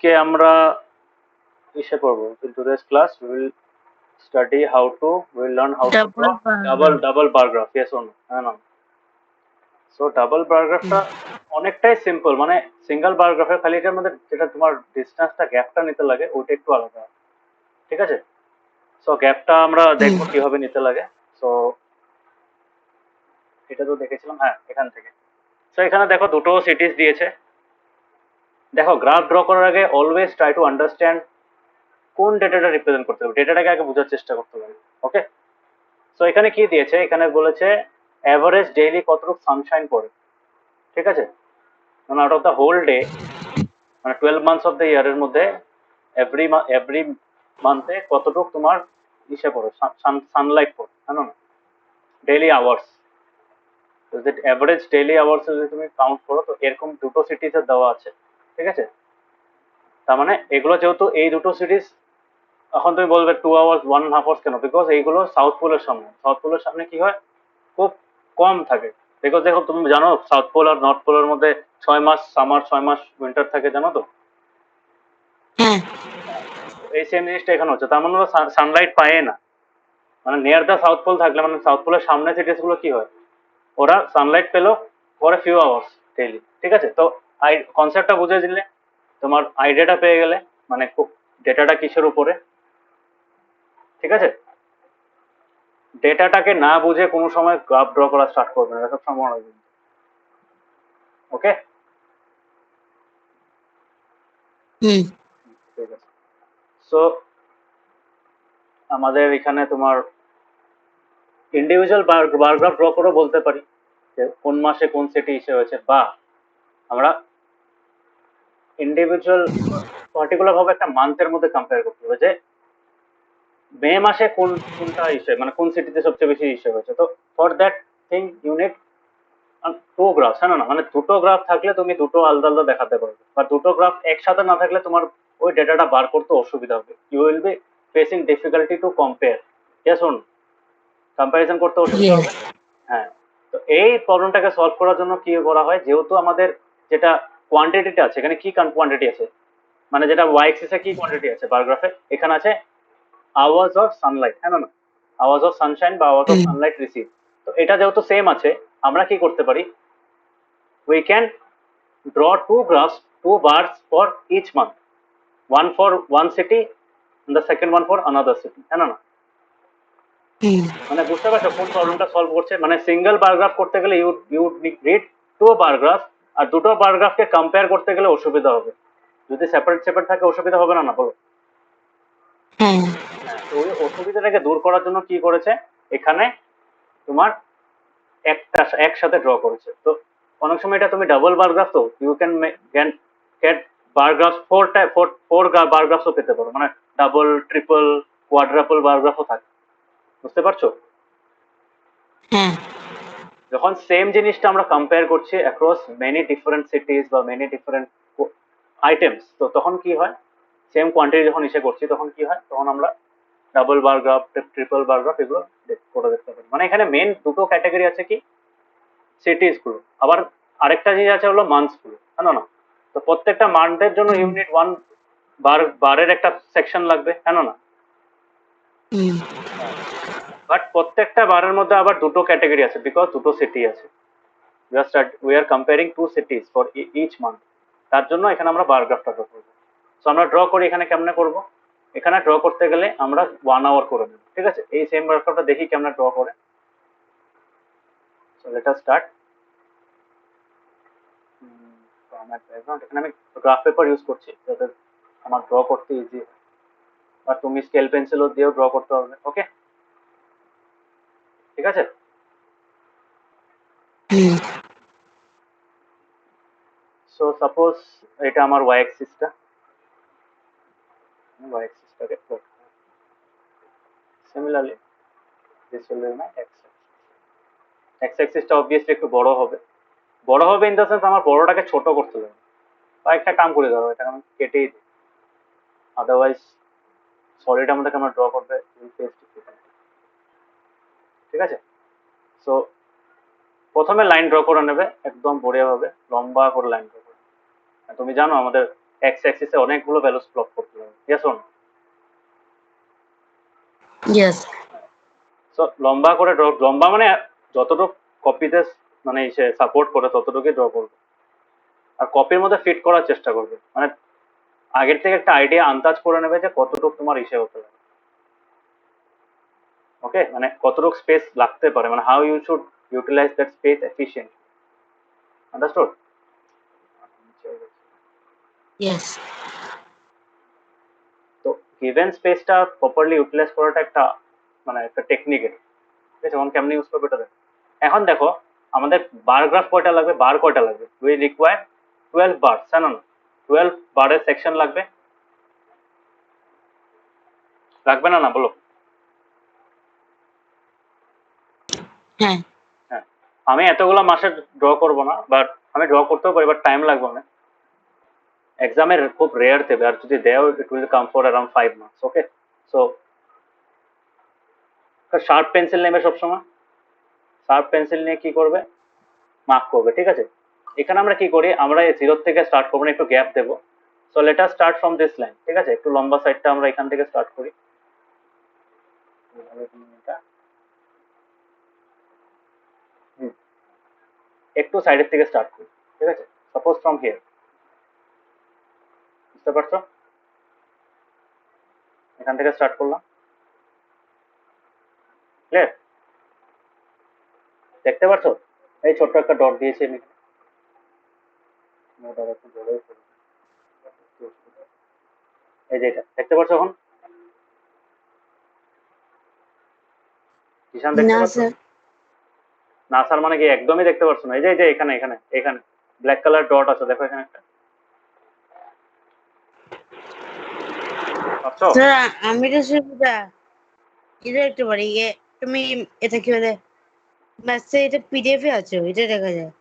আজকে আমরা ইসে পড়বো। In today's class we will study how to we will learn how to draw double bar graph. Yes or no? হ্যাঁ না? So double bar graphটা অনেকটাই simple, মানে সিঙ্গেল বার গ্রাফের খালি এটার মধ্যে যেটা তোমার ডিসটেন্সটা গ্যাপটা নিতে লাগে ওইটা একটু আলাদা, ঠিক আছে? সো গ্যাপটা আমরা দেখবো কিভাবে নিতে লাগে। সো এটা তো দেখেছিলাম, হ্যাঁ এখান থেকে। সো এখানে দেখো দুটো সিটিজ দিয়েছে। দেখো গ্রাফ ড্র করার আগে অলওয়েজ ট্রাই টু আন্ডারস্ট্যান্ড কোন ডেটাটা রিপ্রেজেন্ট করতে হবে, ডেটাটাকে আগে বোঝার চেষ্টা করতে হবে। ওকে, সো এখানে কি দিয়েছে, এখানে বলেছে অ্যাভারেজ ডেইলি কতটুকু সানশাইন পড়ে, ঠিক আছে? মানে out of the whole day, মানে 12 মান্থস অফ দ্য ইয়ারের মধ্যে এভরি মান্থে কতটুকু তোমার ইসে পড়ে, সানলাইট পড়ে, জানো না? Daily hours, average daily hours যদি তুমি কাউন্ট করো তো এরকম দুটো সিটিজ এর দেওয়া আছে, ঠিক আছে? তার মানে এগুলো যেহেতু এই দুটো সিটিজ, এখন তুমি বলবে 2 আওয়ার্স 1.5 আওয়ার্স কেন, বিকজ এইগুলো সাউথ পোলের সামনে, সাউথ পোলের সামনে কি হয় খুব কম থাকে। বিকজ দেখো তুমি জানো সাউথ পোল আর নর্থ পোলের মধ্যে 6 মাস সামার 6 মাস উইন্টার থাকে, জানো তো? এই সেম জিনিসটা এখানে হচ্ছে, তার মানে সানলাইট পায় না। মানে নিয়ার দ্য সাউথ পোল থাকলে, মানে সাউথ পোলের সামনে সিটিজ গুলো কি হয়, ওরা সানলাইট পেলো for a few hours daily, ঠিক আছে? তো কনসেপ্টটা বুঝে দিলে, তোমার আইডিয়াটা পেয়ে গেলে, মানে ডেটাটা কিসের উপরে, ঠিক আছে? ডেটাটাকে না বুঝে কোনো সময় গ্রাফ ড্র করা স্টার্ট করবে না, এটা সব সময় হবে। ওকে, ঠিক আছে। সো আমাদের এখানে তোমার ইন্ডিভিজুয়াল বার গ্রাফ ড্র করে বলতে পারি যে কোন মাসে কোন সিটি ইসে হয়েছে, বা আমরা ইন্ডিভিজুয়াল পার্টিকুলার ভাবে একটা মান্থের মধ্যে কম্পেয়ার করতে হবে যে মে মাসে কোনটা ইসে, মানে কোন সিটিতে সবচেয়ে বেশি ইসে হয়েছে। তো for that thing unit to graph, হ্যাঁ না? মানে দুটো গ্রাফ থাকলে তুমি দুটো আলাদা আলাদা দেখাতে পারবে, বা দুটো গ্রাফ একসাথে না থাকলে তোমার ওই ডেটাটা বার করতে অসুবিধা হবে, you will be facing difficulty to compare. শুন, কম্পারিজন করতে অসুবিধা হবে। হ্যাঁ, তো এই প্রবলেমটাকে সলভ করার জন্য কি করা হয়, যেহেতু আমাদের যেটা কোয়ান্টিটিটা আছে, এখানে কি কোয়ান্টিটি আছে, মানে যেটা ওয়াই এক্সিসে কি কোয়ান্টিটি আছে বার গ্রাফে, এখানে আছে আওয়ার্স অফ সানলাইট, হ্যাঁ না? আওয়ার্স অফ সানশাইন বা আওয়ার্স অফ সানলাইট রিসিভ। তো এটা যেহেতু সেম আছে, আমরা কি করতে পারি, we can draw two graphs, two bars for each month, one for one city and the second one for another city, হ্যাঁ না? মানে বুঝতে পারছো কোন প্রবলেমটা সলভ করছে? মানে সিঙ্গেল বার গ্রাফ করতে গেলে you need to bar graph, আর দুটো বার গ্রাফকে কম্পেয়ার করতে গেলে অসুবিধা হবে। যদি সেপারেট সেপারেট থাকে অসুবিধা হবে না, না বলো? হ্যাঁ, তো ওই অসুবিধাটাকে দূর করার জন্য কি করেছে, এখানে তোমার একসাথে ড্র করেছে। তো অনেক সময় এটা তুমি ডাবল বার গ্রাফ, তো you can get bar graph four bar গ্রাফও পেতে পারো, মানে ডাবল ট্রিপল কোয়াড্রাপল বার গ্রাফও থাকে, বুঝতে পারছো? যখন সেম জিনিসটা আমরা কম্পেয়ার করছি অ্যাক্রস মেনি ডিফারেন্ট সিটিজ বা মেনি ডিফারেন্ট আইটেমস, তো তখন কি হয়, সেম কোয়ান্টিটি যখন ইসে করছি তখন কি হয়, তখন আমরা double bar graph triple bar graph এগুলো করে দেখতে পারি। মানে এখানে মেন দুটো ক্যাটাগরি আছে, কি সিটিজ গুলো, আবার আরেকটা জিনিস আছে হলো মান্থস গুলো, হ্যাঁ না? তো প্রত্যেকটা মান্থের জন্য ইউনিট ওয়ান বারের একটা সেকশন লাগবে, হ্যাঁ না? বাট প্রত্যেকটা বারের মধ্যে আবার দুটো ক্যাটাগরি আছে, বিকজ দুটো সিটি আছে। we are comparing two cities for each month, তার জন্য এখানে আমরা বার গ্রাফটা ড্র করবো। সো আমরা ড্র করি এখানে কেমনে করব, এখানে ড্র করতে গেলে আমরা 1 আওয়ার করে নেব, ঠিক আছে? এই সেম বার গ্রাফটা দেখি কেমনে ড্র করে। So let us start. আমার ব্যাকগ্রাউন্ড এখানে আমি গ্রাফ পেপার ইউজ করছি যাতে আমার ড্র করতে ইজি হয়, আর তুমি স্কেল পেন্সিলও দিয়েও ড্র করতে পারবে। ওকে, ঠিক আছে? সো সাপোজ এটা আমার ওয়াই অ্যাক্সিসটা, ওয়াই অ্যাক্সিসটাকে similarly this will be my X অ্যাক্সিসটা অবভিয়াসলি একটু বড় হবে, বড় হবে ইন দ্য সেন্স আমার বড়টাকে ছোট করতে হবে, বা একটা কাম করে দাও, এটা আমি কেটেই দিই, আদারওয়াইজ সলিড আমাদেরকে আমরা ড্র করবে, ঠিক আছে? সো প্রথমে লাইন ড্র করে নেবে একদম বড়িয়া ভাবে, লম্বা করে লাইন ড্র করবে। তুমি জানো আমাদের এক্স অ্যাক্সিসে অনেকগুলো ভ্যালুস প্লট করতে পারবে। Yes or no? Yes. So লম্বা করে ড্র, লম্বা মানে যতটুকু কপিতে মানে সে সাপোর্ট করে ততটুকুই ড্র করবে, আর কপির মধ্যে ফিট করার চেষ্টা করবে, মানে আগের থেকে একটা আইডিয়া আন্দাজ করে নেবে যে কতটুকু তোমার ইসে হতে পারে। ওকে, মানে কতটুকু স্পেস লাগতে পারে, মানে how you should utilize that space efficient. Understood? Yes. তো গিভেন স্পেসটা প্রপারলি ইউটিলাইজ করাটা একটা মানে একটা টেকনিকের, ঠিক আছে? কেমনি ইউজ করবে এটা দেখো। এখন দেখো আমাদের বার গ্রাফ কয়টা লাগবে, বার কয়টা লাগবে? উই রিকোয়ার 12 বার, জানো না? 12 বারের সেকশন লাগবে, লাগবে না? না বলো। হ্যাঁ। হ্যাঁ, আমি এতগুলো মাসে ড্র করব না, বাট আমি ড্র করতেও পারি, বাট টাইম লাগবে না। এক্সামের খুব রেয়ার দেবে, আর যদি দেও it will come for around 5 marks. Okay, so sharp pencil নেবে সবসময়। শার্প পেন্সিল নিয়ে কি করবে, মার্ক করবে, ঠিক আছে? এখানে আমরা কি করি, আমরা এই জিরো থেকে স্টার্ট করবো না, একটু গ্যাপ দেবো। So let us start from this line, ঠিক আছে? একটু লম্বা সাইডটা আমরা এখান থেকে স্টার্ট করি। একটু সাইডের থেকে স্টার্ট করি, ঠিক আছে? সাপোজ ফ্রম হিয়ার, বুঝতে পারছো? এখান থেকে স্টার্ট করলাম, ক্লিয়ার? দেখতে পাচ্ছ এই ছোট্ট একটা ডট দিয়েছি আমি, এই যে এটা দেখতে পাচ্ছ এখন? ঈশান দেখতে না পাচ্ছ? স্যার। না স্যার মানে কি একদমই দেখতে পাচ্ছ না? এই যে এই যে এখানে এখানে এখানে ব্ল্যাক কালার ডট আছে, দেখো এখানে একটা, পাচ্ছ? স্যার আমি তো সেটা এটা দেখতে পারি, তুমি এটা কি বলে ম্যাথসে এটা পিডিএফ এ আছে, এটা দেখা যায়।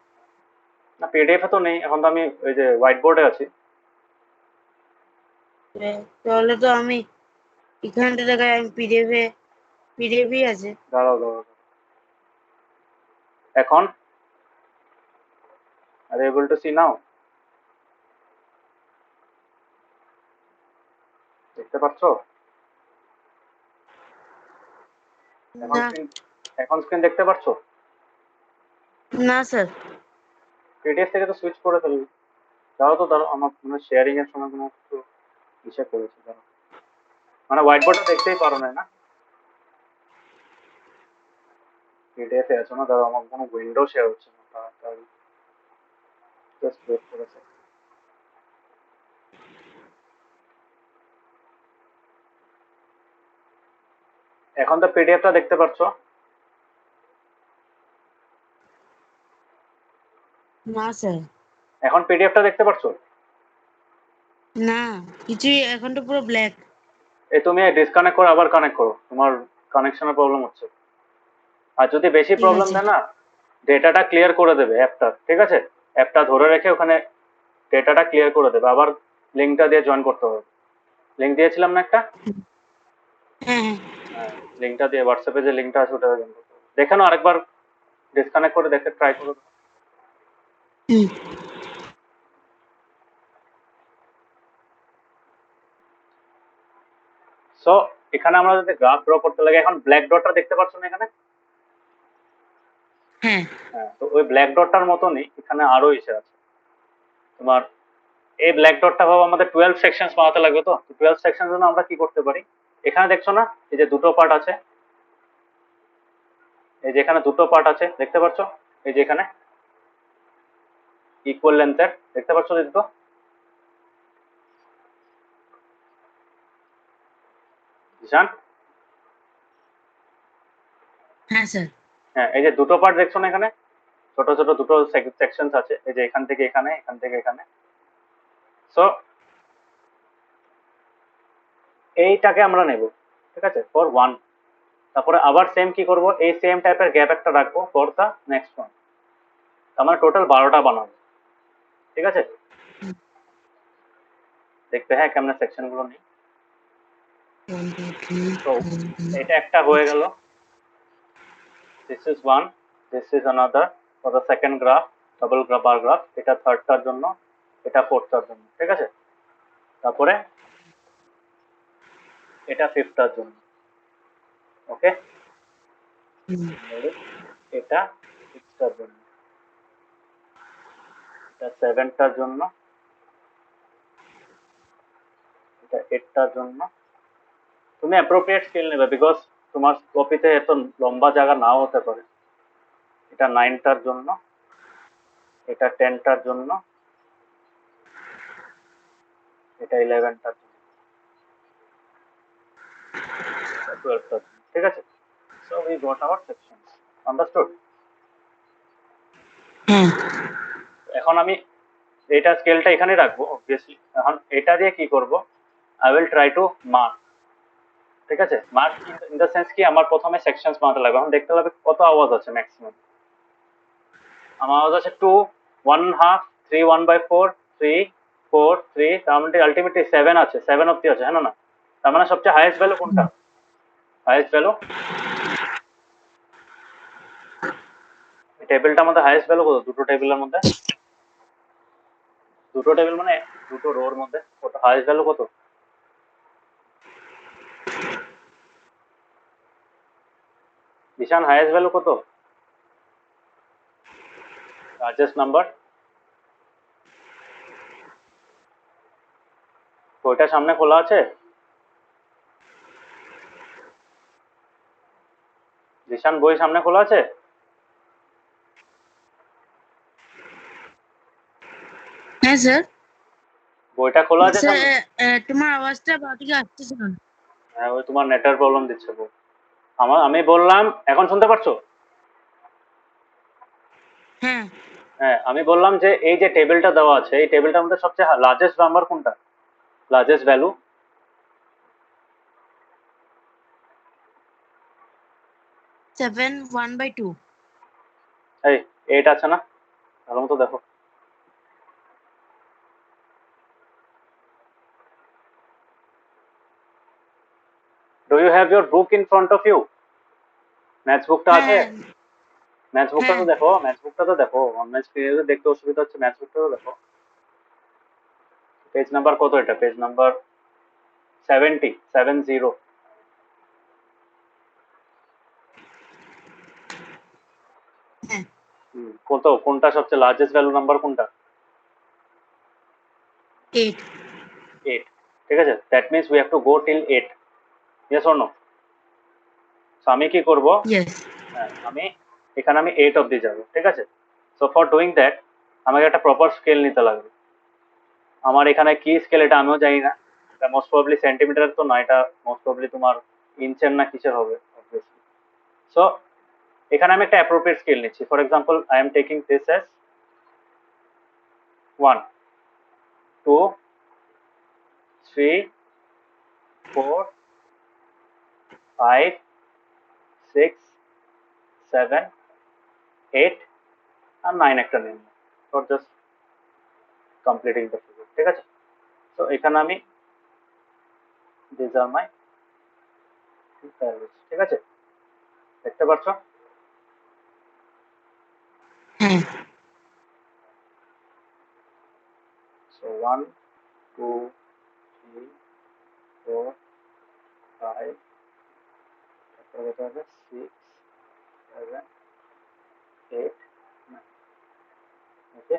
না পিডিএফ এ তো নেই, এখন তো আমি ওই যে হোয়াইট বোর্ডে আছি। তাহলে তো আমি এখানটা দেখা যায়, আমি পিডিএফই আছে। দাঁড়াও দাঁড়াও, এখন আর এবল টু সি নাও, দেখতে পাচ্ছ? এখন না। স্ক্রিন, এখন স্ক্রিন দেখতে পাচ্ছ? না স্যার। পিডিএফ থেকে তো সুইচ করে ফেলবি। দাঁড়াও তো দাঁড়াও, আমার মনে হয় শেয়ারিং এর সময় কোনো একটু ইসে করেছি, দাঁড়াও। মানে হোয়াইট বোর্ডটা দেখতেই পারো না, না? পিডিএফ এ আছো না? দাঁড়াও, আমার কোনো উইন্ডো শেয়ার হচ্ছে না, তাড়াতাড়ি জাস্ট ওয়েট করেছে। এখন তো পিডিএফটা দেখতে পাচ্ছ? না স্যার। এখন পিডিএফটা দেখতে পাচ্ছ? না, কিছুই এখন তো পুরো ব্ল্যাক। এই তুমি ডিসকানেক্ট করে আবার কানেক্ট করো, তোমার কানেকশনের প্রবলেম হচ্ছে। আর যদি বেশি ঠিক প্রবলেম আছে। দেয় না, ডেটাটা ক্লিয়ার করে দেবে অ্যাপটা, ঠিক আছে? অ্যাপটা ধরে রেখে ওখানে ডেটাটা ক্লিয়ার করে দেবে, আবার লিঙ্কটা দিয়ে জয়েন করতে হবে। লিঙ্ক দিয়েছিলাম না একটা? হ্যাঁ হ্যাঁ। হ্যাঁ, লিঙ্কটা দিয়ে হোয়াটসঅ্যাপে যে লিঙ্কটা আছে ওটা জয়েন করতে হবে। দেখে নাও আরেকবার, ডিসকানেক্ট করে দেখে ট্রাই করো। হুম। সো এখানে আমরা যদি গ্রাফ ড্র করতে লাগে, এখন ব্ল্যাক ডটটা দেখতে পাচ্ছ না এখানে? হ্যাঁ। হ্যাঁ, তো ওই ব্ল্যাক ডটটার মতনই এখানে আরো ইসে আছে তোমার। এই ব্ল্যাক ডটটা ভাবো আমাদের 12 সেকশনস বানাতে লাগবে, তো 12 সেকশন জন্য আমরা কি করতে পারি, এখানে দেখছো না এই যে দুটো পার্ট আছে, এই যে এখানে দুটো পার্ট আছে দেখতে পাচ্ছ? এই যে এখানে ইকুয়াল লেন্থের, দেখতে পাচ্ছ দুটো? ঈশান? হ্যাঁ স্যার। হ্যাঁ, এই যে দুটো পার্ট দেখছো না এখানে, ছোট ছোট দুটো সেকশনস আছে, এই যে এখান থেকে এখানে, এখান থেকে এখানে। সো এইটাকে আমরা নেব, ঠিক আছে, ফর ওয়ান। তারপরে আবার সেম কি করব, এই সেম টাইপের গ্যাপ একটা রাখবো ফর দা নেক্সট ওয়ান। তার মানে টোটাল 12টা বানাবো, ঠিক আছে? দেখবে হ্যাঁ কেমন সেকশন গুলো নেই। 1 2 3 তো 4 এটা একটা হয়ে গেল, this is one, this is another for the second graph, double graph bar graph, এটা থার্ডটার জন্য, এটা ফোর্থটার জন্য, ঠিক আছে? তারপরে এটা ফিফথটার জন্য, ওকে, এটা সিক্সটার জন্য, এটা সেভেনটার জন্য, এটা এইটটার জন্য। তুমি অ্যাপ্রোপ্রিয়েট স্কেল নেবে বিকজ তোমার কপিতে এত লম্বা জায়গা নাও হতে পারে। এটা নাইনটার জন্য, এটা টেনটার জন্য, এটা ইলেভেনটার জন্য, টুয়েলভটার জন্য, ঠিক আছে। So we got hour sections, understood. এখন আমি এটা স্কেলটা এখানে রাখবো অবভিয়াসলি। এখন এটা দিয়ে কি করব, I will try to mark, ঠিক আছে। মার্ক ইন দ্য সেন্স কি আমার প্রথমে সেকশনস বানাতে লাগবে। এখন দেখতে হবে কত আওয়াজ আছে ম্যাক্সিমাম। আমার আওয়াজ আছে 2, 1.5, 3, 1/4, 3, 4, 3, তার মানে আলটিমেটলি 7 আছে, 7 অব্দি আছে, হ্যাঁ না? তার মানে সবচেয়ে হাইয়েস্ট ভ্যালু কোনটা? হাইয়েস্ট ভ্যালু টেবিলটার মধ্যে হাইয়েস্ট ভ্যালু কত? দুটো টেবিলের মধ্যে, দুটো টেবিল মানে দুটো রোর মধ্যে কত হাইয়েস্ট ভ্যালু কত? ঈশান হাইয়েস্ট ভ্যালু কত? লার্জেস্ট নাম্বার বইটা সামনে খোলা আছে? ঈশান বই সামনে খোলা আছে? হ্যাঁ স্যার। বইটা খোলা আছে স্যার সামনে? তোমার আওয়াজটা বাদিকে আসতেছে না। হ্যাঁ, ওই তোমার নেটের প্রবলেম দিচ্ছে বই। আমি বললাম, এখন শুনতে পারছো? হ্যাঁ, হ্যাঁ, আমি বললাম যে এই যে টেবিলটা দেওয়া আছে, এই টেবিলটার মধ্যে সবচেয়ে লার্জেস্ট নাম্বার কোনটা? Largest value? 7 1/2। এই 8 আছে না? ভালো মতো দেখো। Do you have your book in front of you? Maths বুকটা আছে? হ্যাঁ ম্যাথস বুকটা হ্যাঁ। তো দেখো, ম্যাথস বুকটা তো দেখো। অনলাইন স্ক্রিনে দেখতে অসুবিধা হচ্ছে, ম্যাথস বুকটা তো দেখো। পেজ নাম্বার কত? এটা পেজ নাম্বার 70, 70। হ্যাঁ, কত, কোনটা সবচেয়ে লার্জেস্ট ভ্যালু নাম্বার কোনটা? 8। 8, ঠিক আছে। That means we have to go till 8, yes or no? So আমি কি করব, ইয়েস। হ্যাঁ, এখানে আমি 8 অব্দি যাব, ঠিক আছে। সো ফর ডুইং দ্যাট আমাকে একটা প্রপার স্কেল নিতে লাগবে। আমার এখানে কি স্কেল এটা আমিও জানি না। এটা মোস্ট প্রবাবলি সেন্টিমিটার তো না, এটা মোস্ট প্রবাবলি তোমার ইঞ্চের না কিসের হবে অবভিয়াসলি। সো এখানে আমি একটা অ্যাপ্রোপ্রিয়েট স্কেল নিচ্ছি। For example I am taking this as 1, 2, 3, 4, 5, 6, 7, 8 আর 9 একটা নিন for just completing the figure, ঠিক আছে। তো এখানে আমি দিস আর মাই ভ্যালুস, ঠিক আছে, দেখতে পাচ্ছ? হ্যাঁ। সো 1, 2, 3, 4, 5, তারপরে কত হবে 6, 7, 8, 9, ওকে।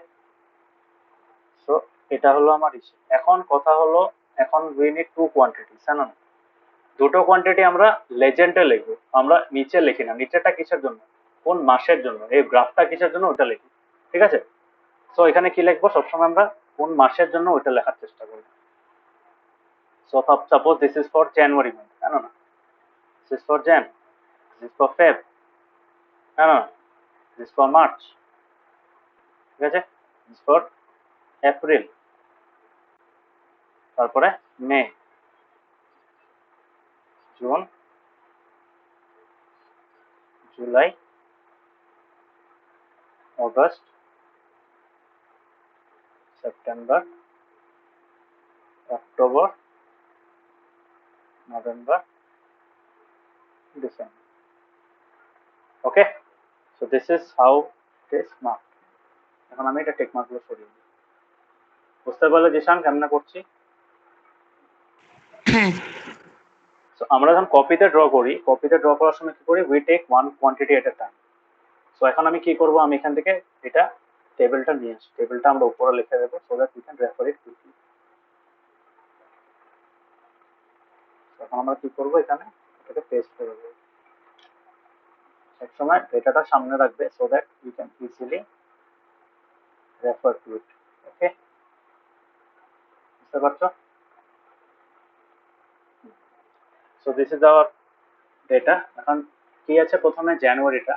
সো এটা হলো আমার ইস্যু। এখন কথা হলো, এখন উই নিড টু কোয়ান্টিটিস, হ্যাঁ না? দুটো কোয়ান্টিটি আমরা লেজেন্ডে লিখবো, আমরা নিচে লিখি না। নিচেটা কিসের জন্য? কোন মাসের জন্য? এই গ্রাফটা কিসের জন্য ওটা লিখি, ঠিক আছে। সো এখানে কি লিখবো, সবসময় আমরা কোন মাসের জন্য ওইটা লেখার চেষ্টা করবো। So suppose this is for January month, কেন না? This is for jan, this is for Feb, কেন না? দিস ইজ ফর মার্চ, ঠিক আছে, দিস ফর এপ্রিল, তারপরে May, June, July, August, September, October, November, December, okay. So this is how it is mark. এখন আমি এটা take মার্কগুলো সরিয়ে দিই। বুঝতে পারলে জিশান কেমনে করছি? হ্যাঁ সো আমরা যখন কপিতে ড্র করি, কপিতে ড্র করার সময় কি করি, we take one quantity at a time. So এখন আমি কি করব, আমি এখান থেকে এটা টেবিলটা নিয়ে আসি, টেবিলটা আমরা উপরে লিখে দেবো so that we can refer it quickly. এখন আমরা কি করব, এখানে এটাকে পেস্ট করে দেবো, এক সময় ডেটাটা সামনে রাখবে so that you can easily refer to it. Okay, বুঝতে পারছো? So this is our data. এখন কি আছে, প্রথমে জানুয়ারিটা,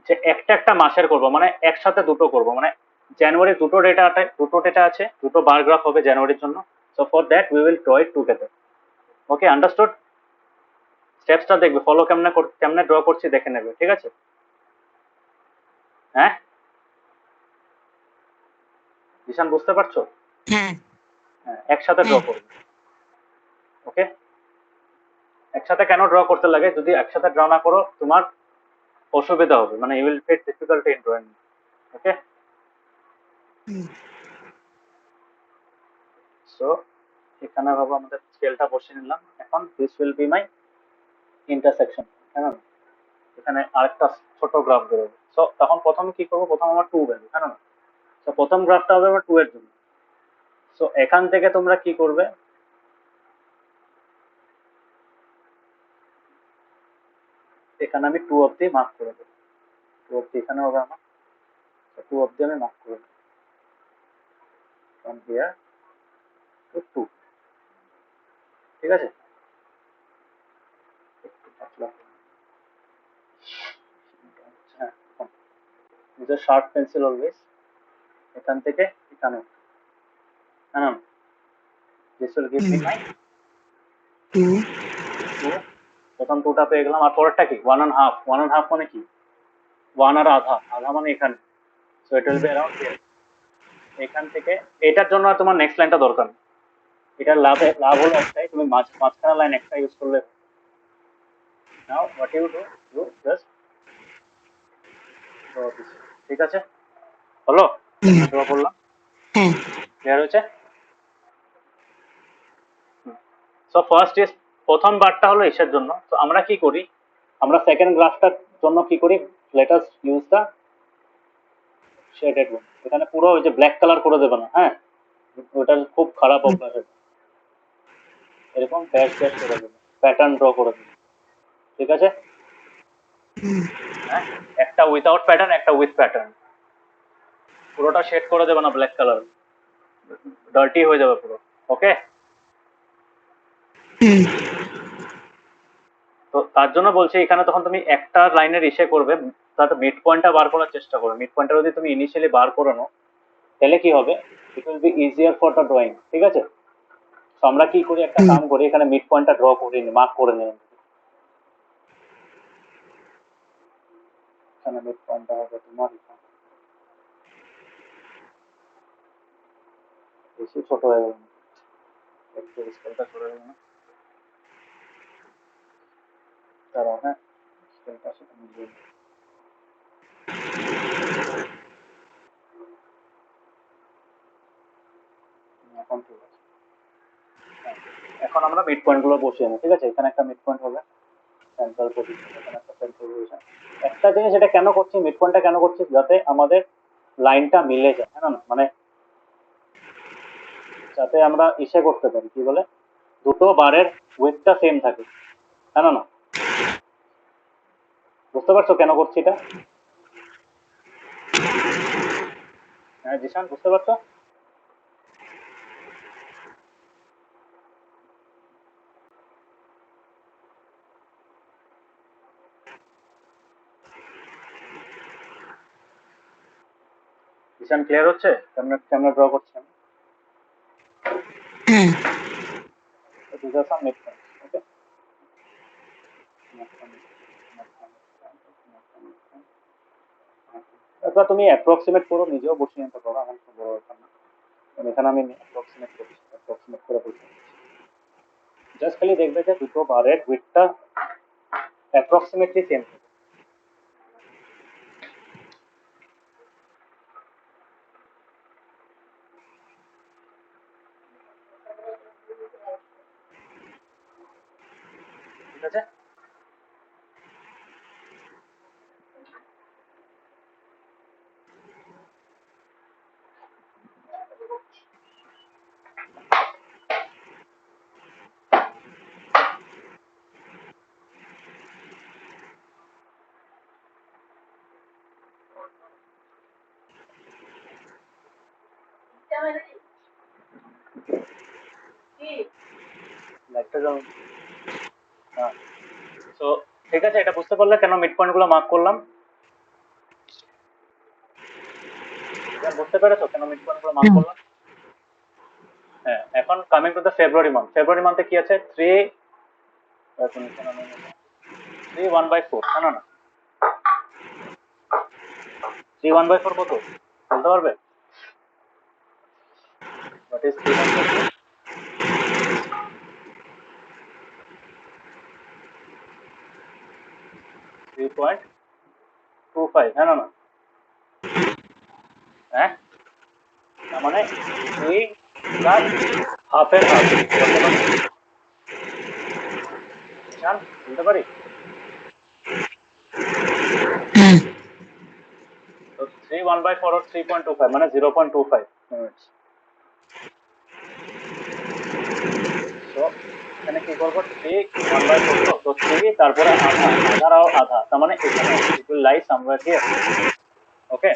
যে একটা একটা মাসের করব, মানে একসাথে দুটো করব, মানে জানুয়ারি দুটো ডেটা আছে, দুটো বার গ্রাফ হবে জানুয়ারির জন্য। So for that we will draw it together. Okay, understood? স্টেপসটা দেখবে, ফলো কেমনে ড্র করছি দেখে নেবে, ঠিক আছে? হ্যাঁ জিশান, বুঝতে পারছো? হ্যাঁ হ্যাঁ, একসাথে ড্র হ্যাঁ করবে। ওকে, একসাথে কেন ড্র করতে লাগে, যদি একসাথে ড্র না করো তোমার অসুবিধা হবে, মানে you will face difficulty in drawing. Okay, hmm, so এখানে ভাবো আমাদের স্কেলটা বসিয়ে নিলাম। এখন this will be my intersection. হ্যাঁ, এখানে আরেকটা ছোট গ্রাফ বেরোবে। সো তখন প্রথমে কি করবো, প্রথম আমার টু ভ্যালু, হ্যাঁ না? তো প্রথম গ্রাফটা হবে আমার টু এর জন্য। সো এখান থেকে তোমরা কি করবে, এখানে আমি টু অব্দি মার্ক করে দেবো, টু অব্দি এখানে হবে আমার, টু অব্দি আমি মার্ক করে দেবো, ফ্রম হিয়ার টু টু। ঠিক আছে, একটু পাতলা, হ্যাঁ, use a sharp pencil always. এখান থেকে এখানে, হ্যাঁ না, this will give me hmm, my two two. প্রথম টুটা পেয়ে গেলাম, আর পরেরটা কি, one and half. One and half মানে কি, ওয়ান আর আধা, আধা মানে এখানে। So it will be around here. এখান থেকে এটার জন্য আর তোমার নেক্সট লাইনটা দরকার নেই, এটার লাভ হলো একটাই, তুমি মাঝখানে লাইন একটা ইউজ করলে। Now what you do, you just draw this. ঠিক আছে, হলো? হুম, কেমন ড্র করলাম, হ্যাঁ ক্লিয়ার হয়েছে? সো ফার্স্ট ইজ, প্রথম বারটা হলো ইসের জন্য। তো আমরা কি করি, আমরা সেকেন্ড গ্রাফটার জন্য কি করি, লেট আস ইউজ দা শেডেড ওয়ান। এখানে পুরো ওই যে ব্ল্যাক কালার করে দেবে না, হ্যাঁ, ওটা খুব খারাপ হুম, অভ্যাস। এরকম ড্যাশ ড্যাশ করে দেবে, প্যাটার্ন ড্র করে দেবে। ঠিক আছে, হুম, হ্যাঁ, একটা উইথাউট প্যাটার্ন, একটা উইথ প্যাটার্ন, পুরোটা শেড করে দেবে না ব্ল্যাক কালার, ডার্টি হয়ে যাবে পুরো। ওকে, হুম, তো তার জন্য বলছি, এখানে তখন তুমি একটা লাইনের ইসে করবে, তাতে মিড পয়েন্টটা বার করার চেষ্টা করো। মিড পয়েন্টটা যদি তুমি ইনিশিয়ালি বার করে নাও, তাহলে কি হবে, ইট will B easier for the drawing. ঠিক আছে, তো আমরা কি করি, একটা হুম, কাম করি, এখানে মিড পয়েন্টটা ড্র করে নি, মার্ক করে নিই। এখানে মিড পয়েন্টটা হবে তোমার এখানে। বেশি ছোট হয়ে গেল, একটু স্কেলটা করে গেল না, দাঁড়াও, হ্যাঁ, স্কেলটা সেটা মিলিয়ে নিই। এখন ঠিক আছে, হ্যাঁ। এখন আমরা মিড পয়েন্ট গুলো বসিয়ে নিই। ঠিক আছে, এখানে একটা মিড পয়েন্ট হবে, সেন্ট্রাল পজিশন, এখানে একটা সেন্ট্রাল পজিশন। একটা জিনিস, এটা কেন করছি, মিড পয়েন্টটা কেন করছি, যাতে আমাদের লাইনটা মিলে যায়, হ্যাঁ না, মানে যাতে আমরা ইসে করতে পারি, কি বলে, দুটো বারের উইথটা সেম থাকে, হ্যাঁ না, বুঝতে পারছো কেন করছি এটা? হ্যাঁ জিশান, বুঝতে পারছো? জিশান, ক্লিয়ার হচ্ছে কেমন কেমন ড্র করছি আমি? হ্যাঁ These are some midpoints. Okay. এবার তুমি অ্যাপ্রক্সিমেট করো, নিজেও বসিয়ে নিতে পারো, আমার খুব বড় ব্যাপার না। এখানে আমি অ্যাপ্রক্সিমেট করছি, অ্যাপ্রক্সিমেট করে বসিয়ে নিচ্ছি। জাস্ট খালি দেখবে যে দুটো বারের উইথটা অ্যাপ্রক্সিমেটলি সেম। ঠিক আছে? লাইটটা জ্বালাও। হ্যাঁ, তো ঠিক আছে, এটা বুঝতে পারলে কেন মিড পয়েন্ট গুলো মার্ক করলাম? এবার বুঝতে পেরেছো কেন মিড পয়েন্ট গুলো মার্ক করলাম? হ্যাঁ, এখন coming to the February month. February মান্থে কি আছে? 3 1/4, না না না, 3 1/4 কত বলতে পারবে? What is 3 1/4? 3.25, হ্যাঁ না না, হ্যাঁ, তার মানে 3 প্লাস হাফের হাফ বলতে পারি, জান বলতে পারি। তো 3 1/4 or 3.25 মানে 0.25 মিনিটস। তো এখানে কি করবো? 3 1/4, তো 3 তারপরে আধা, আধারাও আধা, তার মানে এখানে it will lie somewhere here. Okay,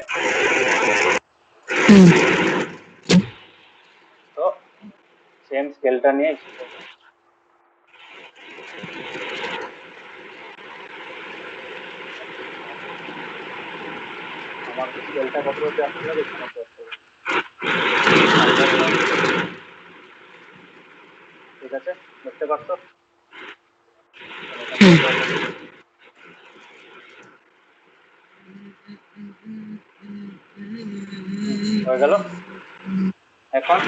তো সেম স্কেলটা নিয়ে আমার স্কেলটা কত হতে আসতে হবে এখানে আসতে হবে। ঠিক আছে, বুঝতে পারছো? হয়ে গেল। এখন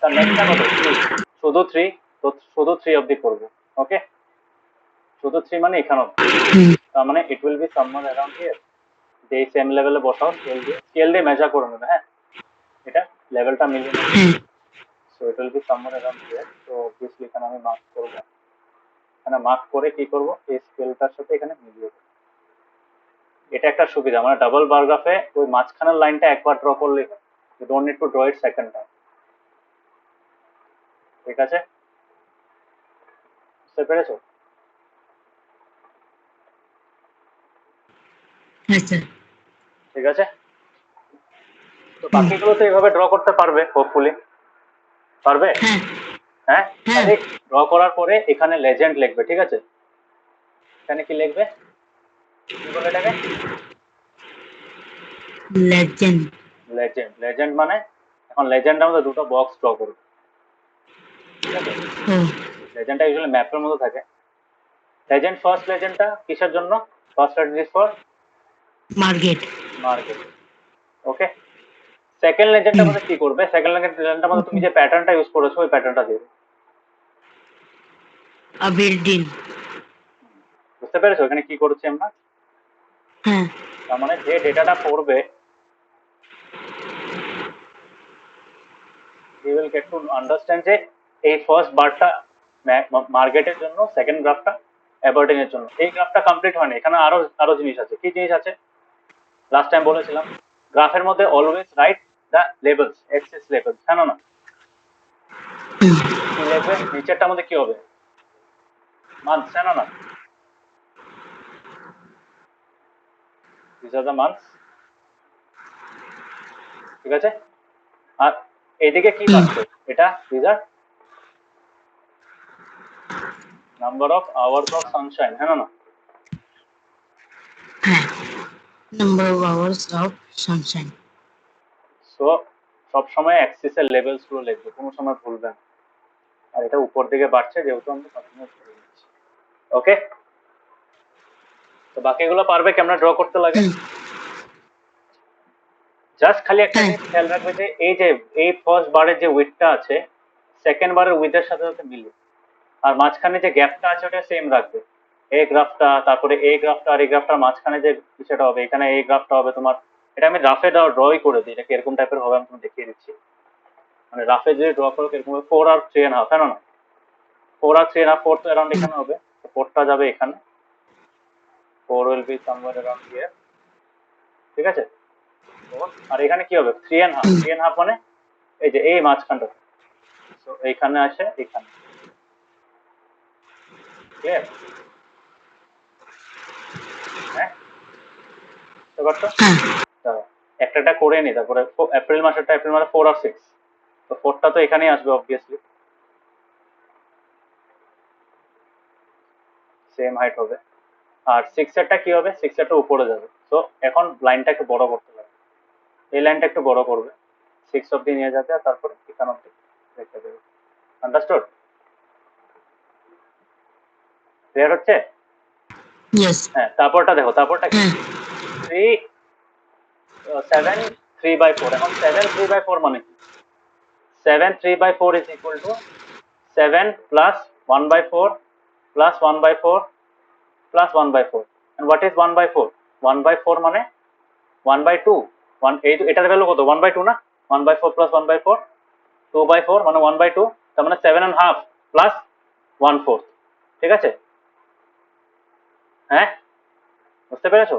তার নেক্সটটা কত? 3, শুধু 3, তো শুধু 3 অবধি করবো। ওকে, শুধু 3 মানে এখানে অবধি, তার মানে ইট will B somewhere around here. এই সেম লেভেলে বসাও, স্কেল দিয়ে মেজার করে নেবে। হ্যাঁ, এটা লেভেলটা মিলিয়ে নেবে। So it will B somewhere around here. তো অবভিয়াসলি এখানে আমি মার্ক করবো। এখানে মার্ক করে কি করব? এই স্কেলটার সাথে এখানে মিলিয়ে দেবো। এটা একটা সুবিধা, মানে ডাবল বার গ্রাফে ওই মাঝখানের লাইনটা একবার ড্র করলেই হয়, you don't need to draw it second time. ঠিক আছে, বুঝতে পেরেছো? ঠিক আছে, তো বাকিগুলো তো এইভাবে ড্র করতে পারবে হোপফুলি, পারবে? হ্যাঁ, তাহলে ড্র করার পরে এখানে লেজেন্ড লিখবে। ঠিক আছে, এখানে কি লিখবে? কি বলে এটাকে? লেজেন্ড। লেজেন্ড। লেজেন্ড মানে এখন লেজেন্ডের মধ্যে দুটো বক্স ড্র করবে। ঠিক আছে, লেজেন্ডটা ইউজুয়ালি ম্যাপের মধ্যে থাকে। লেজেন্ড, ফার্স্ট লেজেন্ডটা কিসের জন্য? First legend is for market. Market. Okay, second লেজেন্ডটার মধ্যে কি করবে? সেকেন্ড লেজেন্ডটার মধ্যে তুমি যে প্যাটার্নটা ইউজ করেছো ওই প্যাটার্নটা দিবে। বিল্ডিং। বুঝতে পেরেছো এখানে কি করছি আমরা? হ্যাঁ, তার মানে যে ডেটাটা পড়বে he will get to understand যে এই ফার্স্ট বারটা মার্কেটের জন্য, সেকেন্ড গ্রাফটা অ্যাবার্টিং এর জন্য। এই গ্রাফটা কমপ্লিট হয়নি, এখানে আরো আরো জিনিস আছে। কি জিনিস আছে? লাস্ট টাইম বলেছিলাম গ্রাফের মধ্যে always write the levels, axis levels, হ্যাঁ না? কি লিখবে নিচেরটার মধ্যে? কি হবে? মান্থস, হ্যাঁ না? This are the months. ঠিক আছে, আর এইদিকে কি পাচ্ছে? এটা this are number of hours of sunshine, হ্যাঁ না? Number of hours of sunshine. So সব সময় অ্যাক্সিসের লেভেলস গুলো লিখবে, কোনো সময় ভুলবে না। আর এটা উপর দিকে বাড়ছে যেহেতু আমরা কন্টিনিউয়াস করে দিচ্ছি। ওকে, তো বাকিগুলো পারবে কেমন ড্র করতে লাগে? জাস্ট খালি একটা জিনিস খেয়াল রাখবে যে এই ফার্স্ট বারের যে উইডথটা আছে সেকেন্ড বারের উইডথের সাথে সাথে মিলে, আর মাঝখানে যে গ্যাপটা আছে ওটা সেম রাখবে। এই গ্রাফটা, তারপরে এই গ্রাফটা, আর এই গ্রাফটার মাঝখানে যে সেটা হবে, এখানে এই গ্রাফটা হবে তোমার। এটা আমি রাফে ড্রই করে দিই, এটাকে এরকম টাইপের হবে, আমি তোমাকে দেখিয়ে দিচ্ছি। মানে রাফে যদি ড্র করো এরকম 4 আর 3.5, হ্যাঁ না? 4 আর 3.5, 4 তো অ্যারাউন্ড এখানে হবে। 4টা যাবে এখানে, 4 will be somewhere around here, ঠিক আছে 4, আর এখানে কি হবে 3.5, 3.5 মানে এই যে এই মাঝখানটা, তো এইখানে আসে এখানে, ক্লিয়ার? হ্যাঁ বুঝতে পারছো? হ্যাঁ দাঁড়াও, একটা করে নি, তারপরে এপ্রিল মাসেরটা, এপ্রিল মাসে 4 আর 6, তো 4টা তো এখানেই আসবে অবভিয়াসলি, সেম হাইট হবে, আর 6 এরটা কি হবে, 6 এরটা উপরে যাবে, তো এখন লাইনটা একটু বড় করতে হবে, এই লাইনটা একটু বড় করবে, 6 অব্দি নিয়ে যাবে আর তারপরে এখান অব্দি রেখে দেবে, আন্ডারস্টুড? ক্লিয়ার হচ্ছে? ইয়েস হ্যাঁ তারপরটা দেখো, তারপরটা কি হ্যাঁ 3 7 3/4, এখন 7 3/4 মানে কি, 7 3/4 is equal to 7 plus 1/4 plus 1/4 plus 1/4, and what is 1/4? 1/4 মানে 1/2, এটার ভ্যালু কত 1/2 না, 1/4 plus 1/4 2/4 মানে 1/2, তার মানে 7.5 plus 1/4, ঠিক আছে? হ্যাঁ বুঝতে পেরেছো?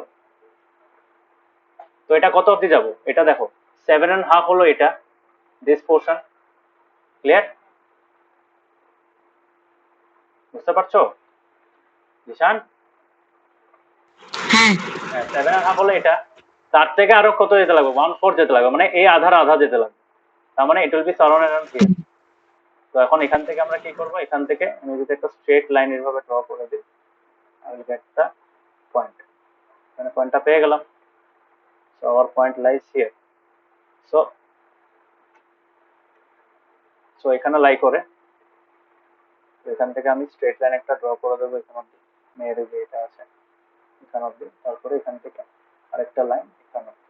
তো এটা কত অবধি যাবো, এটা দেখো 7.5 হলো এটা, দিস পোর্শন, ক্লিয়ার? বুঝতে পারছো জিশান? হ্যাঁ 7.5 হলো এটা, তার থেকে আরো কত যেতে লাগবে 1/4 যেতে লাগবে, মানে এই আধার আধা যেতে লাগবে, তার মানে ইট will B surround around here. তো এখন এখান থেকে আমরা কি করবো, এখান থেকে আমি যদি একটা স্ট্রেট লাইন এভাবে ড্র করে দিই, I will get the point, এখানে পয়েন্টটা পেয়ে গেলাম, so our point lies here, so so এখানে লাই করে, তো এখান থেকে আমি স্ট্রেট লাইন একটা ড্র করে দেবো এখান অব্দি, মেয়ের যে এটা আছে এখান অব্দি, তারপরে এখান থেকে আরেকটা লাইন এখান অব্দি,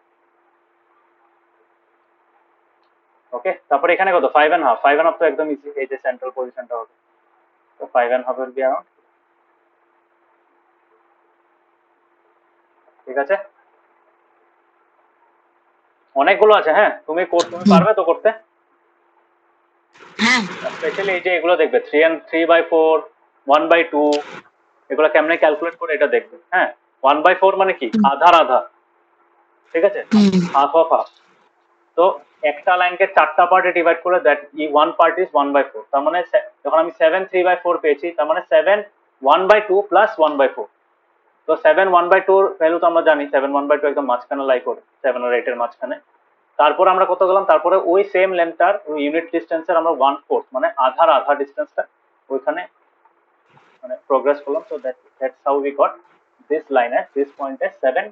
ওকে? তারপরে এখানে কত 5.5, 5.5 তো একদম ইজি, এই যে সেন্ট্রাল পজিশনটা হবে, তো 5.5 উইল বি अराउंड, ঠিক আছে? অনেকগুলো আছে, হ্যাঁ তুমি তুমি পারবে তো করতে, হ্যাঁ স্পেশালি এই যে এগুলো দেখবে 3/4 1/2, এগুলো কেমনে ক্যালকুলেট করে এটা দেখবে, হ্যাঁ 1/4 মানে কি আধার আধা, ঠিক আছে, হাফ অফ হাফ, তো একটা লাইনকে 4টা পার্টে ডিভাইড করে দ্যাট ওয়ান পার্ট ইজ 1/4, তার মানে যখন আমি 7 3/4 পেয়েছি, তার মানে 7 1/2 প্লাস 1/4, তো 7 1/2 ভ্যালু তো আমরা জানি, 7 1/2 একদম মাঝখানে লাই করে 7 আর 8 এর মাঝখানে, তারপর আমরা কত গেলাম, তারপরে ওই সেম লেন্থটার ওই ইউনিট ডিস্টেন্সের আমরা 1/4 মানে আধার আধা ডিস্টেন্সটা ওইখানে মানে প্রোগ্রেস করলাম, so that's how we got this line at this point at 7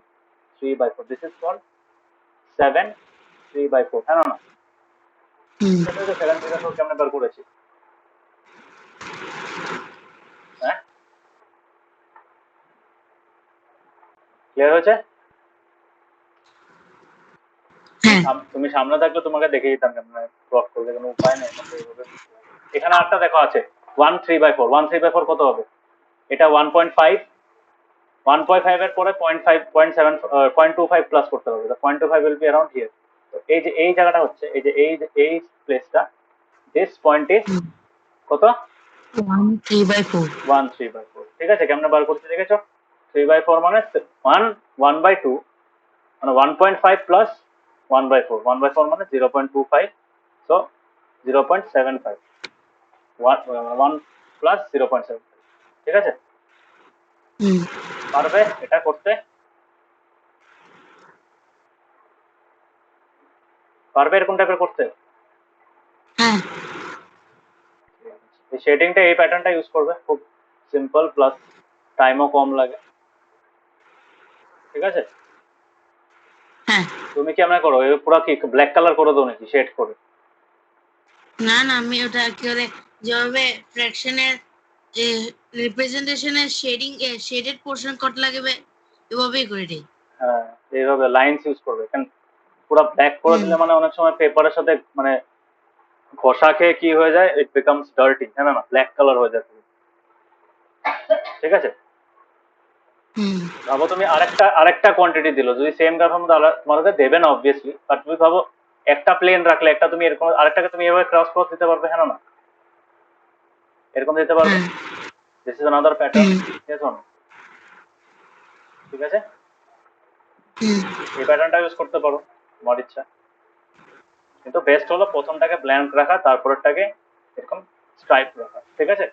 3/4, this is called 7 3/4, হ্যাঁ না? সেটা তো 7 3/4 কেমনে বার করেছি, হ্যাঁ ক্লিয়ার হয়েছে? হ্যাঁ তুমি সামনে থাকলে তোমাকে দেখিয়ে দিতাম কেমন প্লট করলে, কোনো উপায় নেই, এখানে আরেকটা দেখো আছে 1 3/4, 1 3/4 কত হবে, এটা 1.5, 1.5 এর পরে 0.5 0.7 0.25 প্লাস করতে হবে, 0.25 will be around here, তো এই যে এই জায়গাটা হচ্ছে, এই যে এই প্লেসটা, দিস পয়েন্ট ইজ কত 1/3/4 1 3/4, ঠিক আছে? কেমনে বার করতে দেখেছো, 3/4 মানে 1 1/2 মানে 1.5 প্লাস 1/4, 1/4 মানে 0.25, সো 0.75, 1 প্লাস 0.75, ঠিক আছে? পারবে এটা করতে, পারবে এরকম টাইপের করতে? হ্যাঁ এই শেডিংটা এই প্যাটার্নটা ইউজ করবে, খুব সিম্পল প্লাস টাইমও কম লাগে, ঠিক আছে? হ্যাঁ তুমি কি আমরা করো পুরো কি ব্ল্যাক কালার করে দাও নাকি শেড করে? না না আমি ওটা কি বলে যেভাবে ফ্র্যাকশনের রিপ্রেজেন্টেশনের শেডেড পোর্শন কট লাগবে এভাবেই করে দিই। হ্যাঁ এইভাবে লাইনস ইউজ করবে, কারণ পুরো ব্ল্যাক করে দিলে মানে অনেক সময় পেপারের সাথে মানে ঘষা খেয়ে কি হয়ে যায়, ইট বিকামস ডার্টি, হ্যাঁ না, ব্ল্যাক কালার হয়ে যায়, ঠিক আছে? ভাবো তুমি আরেকটা কোয়ান্টিটি দিলো, যদি সেম গ্রাফের মধ্যে তোমাকে দেবে না অবভিয়াসলি, বাট তুমি ভাবো একটা প্লেন রাখলে, একটা তুমি এরকম আরেকটাকে তুমি এভাবে ক্রস ক্রস দিতে পারবে, হ্যাঁ না, এরকম দিতে পারবে, this is another pattern, yes or no? ঠিক আছে, এই প্যাটার্নটা ইউজ করতে পারো তোমার ইচ্ছা, কিন্তু বেস্ট হলো প্রথমটাকে ব্ল্যাঙ্ক রাখা, তারপরেরটাকে এরকম স্ট্রাইপ রাখা, ঠিক আছে?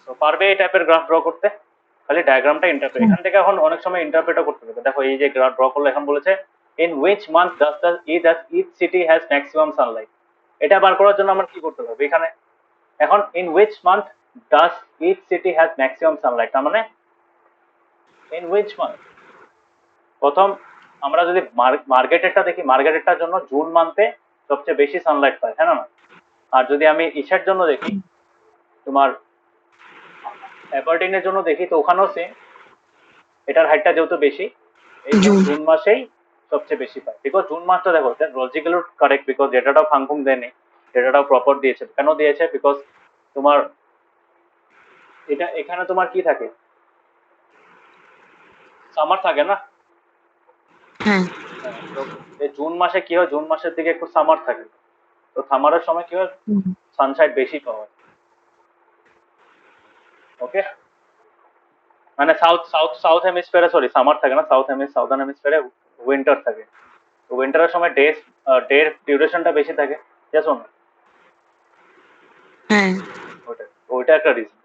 তো পারবে এই টাইপের গ্রাফ ড্র করতে, খালি ডায়াগ্রামটা ইন্টারপ্রেট, এখান থেকে এখন অনেক সময় ইন্টারপ্রেটও করতে হবে। দেখো এই যে গ্রাফ ড্র করলো, এখন বলেছে in which month does the each city has maximum sunlight. এটা বার করার জন্য আমার কি করতে হবে এখানে, এখন in which month does each city has maximum sunlight, তার মানে ইন হুইচ মান্থ, প্রথম আমরা যদি মার্কেটেরটা দেখি, মার্কেটেরটার জন্য জুন মান্থে সবচেয়ে বেশি সানলাইট পায়, হ্যাঁ না? আর যদি আমি ইসের জন্য দেখি, তোমার অ্যাবারডিনের জন্য দেখি, তো ওখানেও সেম, এটার হাইটটা যেহেতু বেশি, এই জুন মাসেই সবচেয়ে বেশি পায়। বিকজ জুন মাসটা দেখো লজিক্যালি কারেক্ট, বিকজ ডেটাটাও ফাংফুং দেয়নি, ডেটাটাও প্রপার দিয়েছে। কেন দিয়েছে? বিকজ তোমার এটা এখানে তোমার কি থাকে, সামার থাকে না? তো এই জুন মাসে কি হয়, জুন মাসের দিকে একটু সামার থাকে, তো সামারের সময় কি হয়, সানসাইড বেশি পাওয়া যায়। ওকে, মানে সাউথ হেমিস্ফিয়ারে, সরি সামার থাকে না, সাউদার্ন হেমিস্ফিয়ারে উইন্টার থাকে। তো উইন্টারের সময় ডে ডিউরেশনটা বেশি থাকে, জানো না? ওইটা একটা রিজন।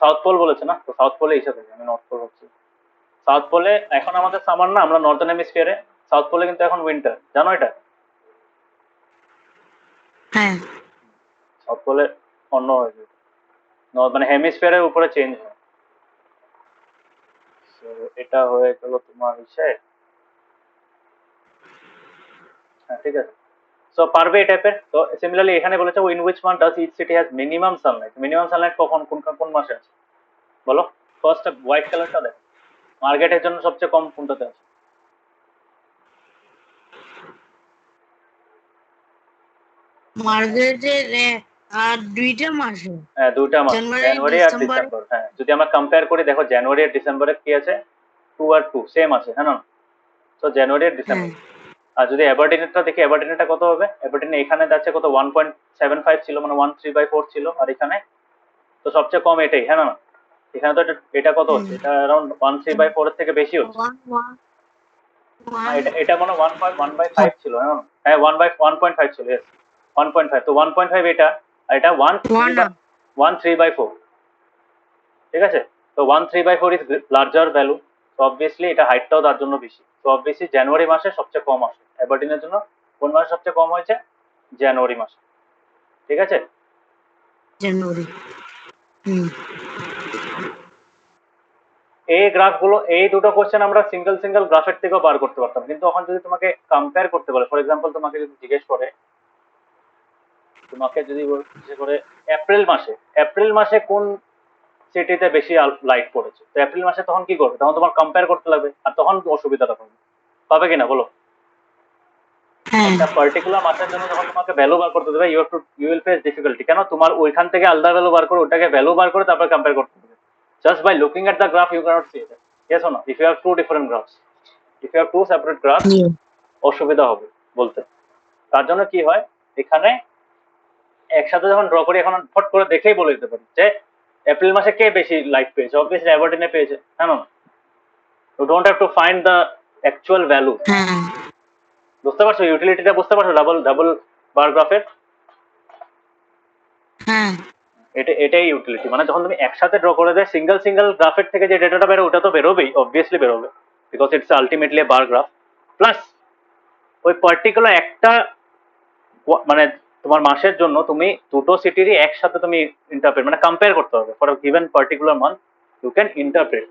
সাউথ পোল বলেছে না, তো সাউথ পোলে এসে থাকে, আমি নর্থ পোল হচ্ছে। সাউথ পোলে এখন আমাদের সামার না, আমরা নর্দার্ন হেমিস্ফিয়ারে, সাউথ পোলে কিন্তু এখন উইন্টার, জানো এটা? সাউথ পোলে অন্য হয়ে যায়, মানে হেমিস্ফিয়ারের উপরে চেঞ্জ হয়। এটা হয়ে গেল তোমার বিষয়, হ্যাঁ ঠিক আছে। সো পারবে এই টাইপের। তো সিমিলারলি এখানে বলেছে in which month does each city has minimum sunlight. Minimum sunlight কখন, কোন মাসে আছে বলো? ফার্স্ট হোয়াইট কালারটা দেখো, মার্কেটের জন্য সবচেয়ে কম কোনটাতে আছে? মার্কেটের আর দুইটা মাসে, হ্যাঁ, দুইটা মাস, জানুয়ারি জানুয়ারি আর ডিসেম্বর। ডিসেম্বর। হ্যাঁ, যদি আমরা কম্পেয়ার করি, দেখো জানুয়ারি আর ডিসেম্বরে কি আছে, 2 আর 2 সেম আছে, হ্যাঁ না? তো জানুয়ারি আর ডিসেম্বর। আর যদি অ্যাবারডিনেরটা দেখি, অ্যাবারডিনেরটা কত হবে? অ্যাবারডিনে এখানে যাচ্ছে কত, 1.75 ছিল, মানে 1/3/4 ছিল, আর এখানে তো সবচেয়ে কম এটাই, হ্যাঁ না? এখানে তো এটা কত হচ্ছে, এটা অ্যারাউন্ড 1/3/4 এর থেকে বেশি হচ্ছে। এটা মনে 1/1/5 ছিল, হ্যাঁ 1/1.5 ছিল, ইয়েস 1.5। তো 1.5 এটা, আর এটা 1/3/4, ঠিক আছে? তো 1/3/4 ইজ লার্জার ভ্যালু, তো অবভিয়াসলি এটা হাইটটাও তার জন্য বেশি। তো অবভিয়াসলি জানুয়ারি মাসে সবচেয়ে কম আসে অ্যাবারডিনের জন্য। কোন মাসে সবচেয়ে কম হয়েছে? জানুয়ারি মাসে, ঠিক আছে? জানুয়ারি। এই গ্রাফগুলো, এই দুটো কোশ্চেন আমরা সিঙ্গেল গ্রাফের থেকেও বার করতে পারতাম, কিন্তু এখন যদি তোমাকে কম্পেয়ার করতে বলে, ফর এক্সাম্পল তোমাকে যদি জিজ্ঞেস করে, তোমাকে যদি জিজ্ঞেস করে এপ্রিল মাসে কোন সিটিতে বেশি লাইট পড়েছে, তো এপ্রিল মাসে তখন কি করবে? তখন তোমার কম্পেয়ার করতে লাগবে, আর তখন অসুবিধাটা পাবে, পাবে কিনা বলো? একটা পার্টিকুলার মাসের জন্য যখন তোমাকে ভ্যালু বার করতে দেবে, ইউ উইল ফেস ডিফিকাল্টি। কেন? তোমার ওইখান থেকে আলাদা ভ্যালু বার করে, ওটাকে ভ্যালু বার করে তারপর কম্পেয়ার করতে হবে। Just by looking at the graph you cannot see it, yes or no? If you have two different graphs, if you have two separate graph, অসুবিধা হবে বলতে। তার জন্য কি হয়, এখানে একসাথে যখন ড্র করি, এখন ফট করে দেখেই বলে দিতে পারি যে এপ্রিল মাসে কে বেশি লাইট পেয়েছে, অবভিয়াসলি অ্যাবারডিনে পেয়েছে, হ্যাঁ না? You don't have to find the actual value. বুঝতে পারছো ইউটিলিটিটা? বুঝতে পারছো ডাবল বার গ্রাফের? এটাই ইউটিলিটি, মানে যখন তুমি একসাথে ড্র করে দেয়, সিঙ্গেল গ্রাফের থেকে যে ডেটাটা বেরো, ওটা তো বেরোবেই, অবভিয়াসলি বেরোবে, because it's ultimately bar graph. Plus ওই পার্টিকুলার একটা, মানে তোমার মাসের জন্য তুমি দুটো সিটিরই একসাথে তুমি ইন্টারপ্রেট, মানে কম্পেয়ার করতে হবে for given particular month, you can interpret,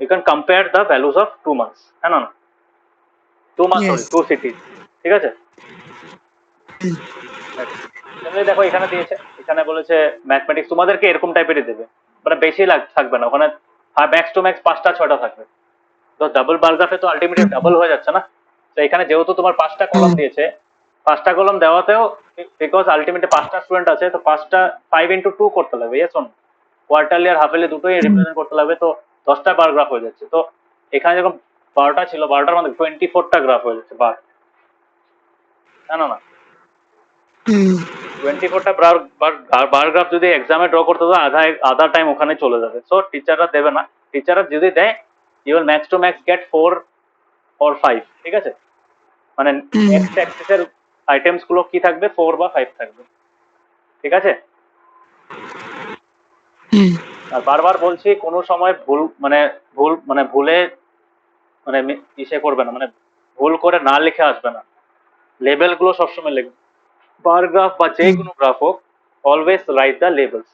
you can compare the values of 2 months, হ্যাঁ না? 2 মান্থ, সরি 2 সিটিজ, ঠিক আছে? দেখো এখানে দিয়েছে, এখানে বলেছে ম্যাথমেটিক্স তোমাদেরকে এরকম টাইপেরই দেবে, মানে বেশি থাকবে না ওখানে, ম্যাক্স টু ম্যাক্স 5টা 6টা থাকবে। তো ডাবল বার গ্রাফে তো আলটিমেটলি ডাবল হয়ে যাচ্ছে না? তো এখানে যেহেতু তোমার 5টা কলাম দিয়েছে, 5টা কলাম দেওয়াতেও, বিকজ আলটিমেটলি 5টা স্টুডেন্ট আছে, তো 5টা 5 × 2 করতে লাগবে, ইয়েস অন? কোয়ার্টারলি আর হাফ ইয়ারলি দুটোই রিপ্রেজেন্ট করতে লাগবে, তো 10টা বার গ্রাফ হয়ে যাচ্ছে। তো এখানে যখন 12টা ছিল, 12টার মধ্যে 24টা গ্রাফ হয়ে যাচ্ছে বার, না না না? 24টা বার গ্রাফ যদি এক্সামে ড্র করতে তো আধা টাইম ওখানে চলে যাবে। সো টিচাররা দেবে না, টিচাররা যদি দেয় you will max to max get 4 or 5, ঠিক আছে? মানে এক্স অ্যাক্সিসের আইটেমস গুলো কি থাকবে, 4 বা 5 থাকবে, ঠিক আছে? আর বারবার বলছি কোনো সময় ভুলে মানে ইসে করবে না, মানে ভুল করে না লিখে আসবে না, লেবেল গুলো সবসময় লিখবে। বার গ্রাফ বা যে কোনো গ্রাফ হোক, অলওয়েজ রাইট দ্য লেবেলস।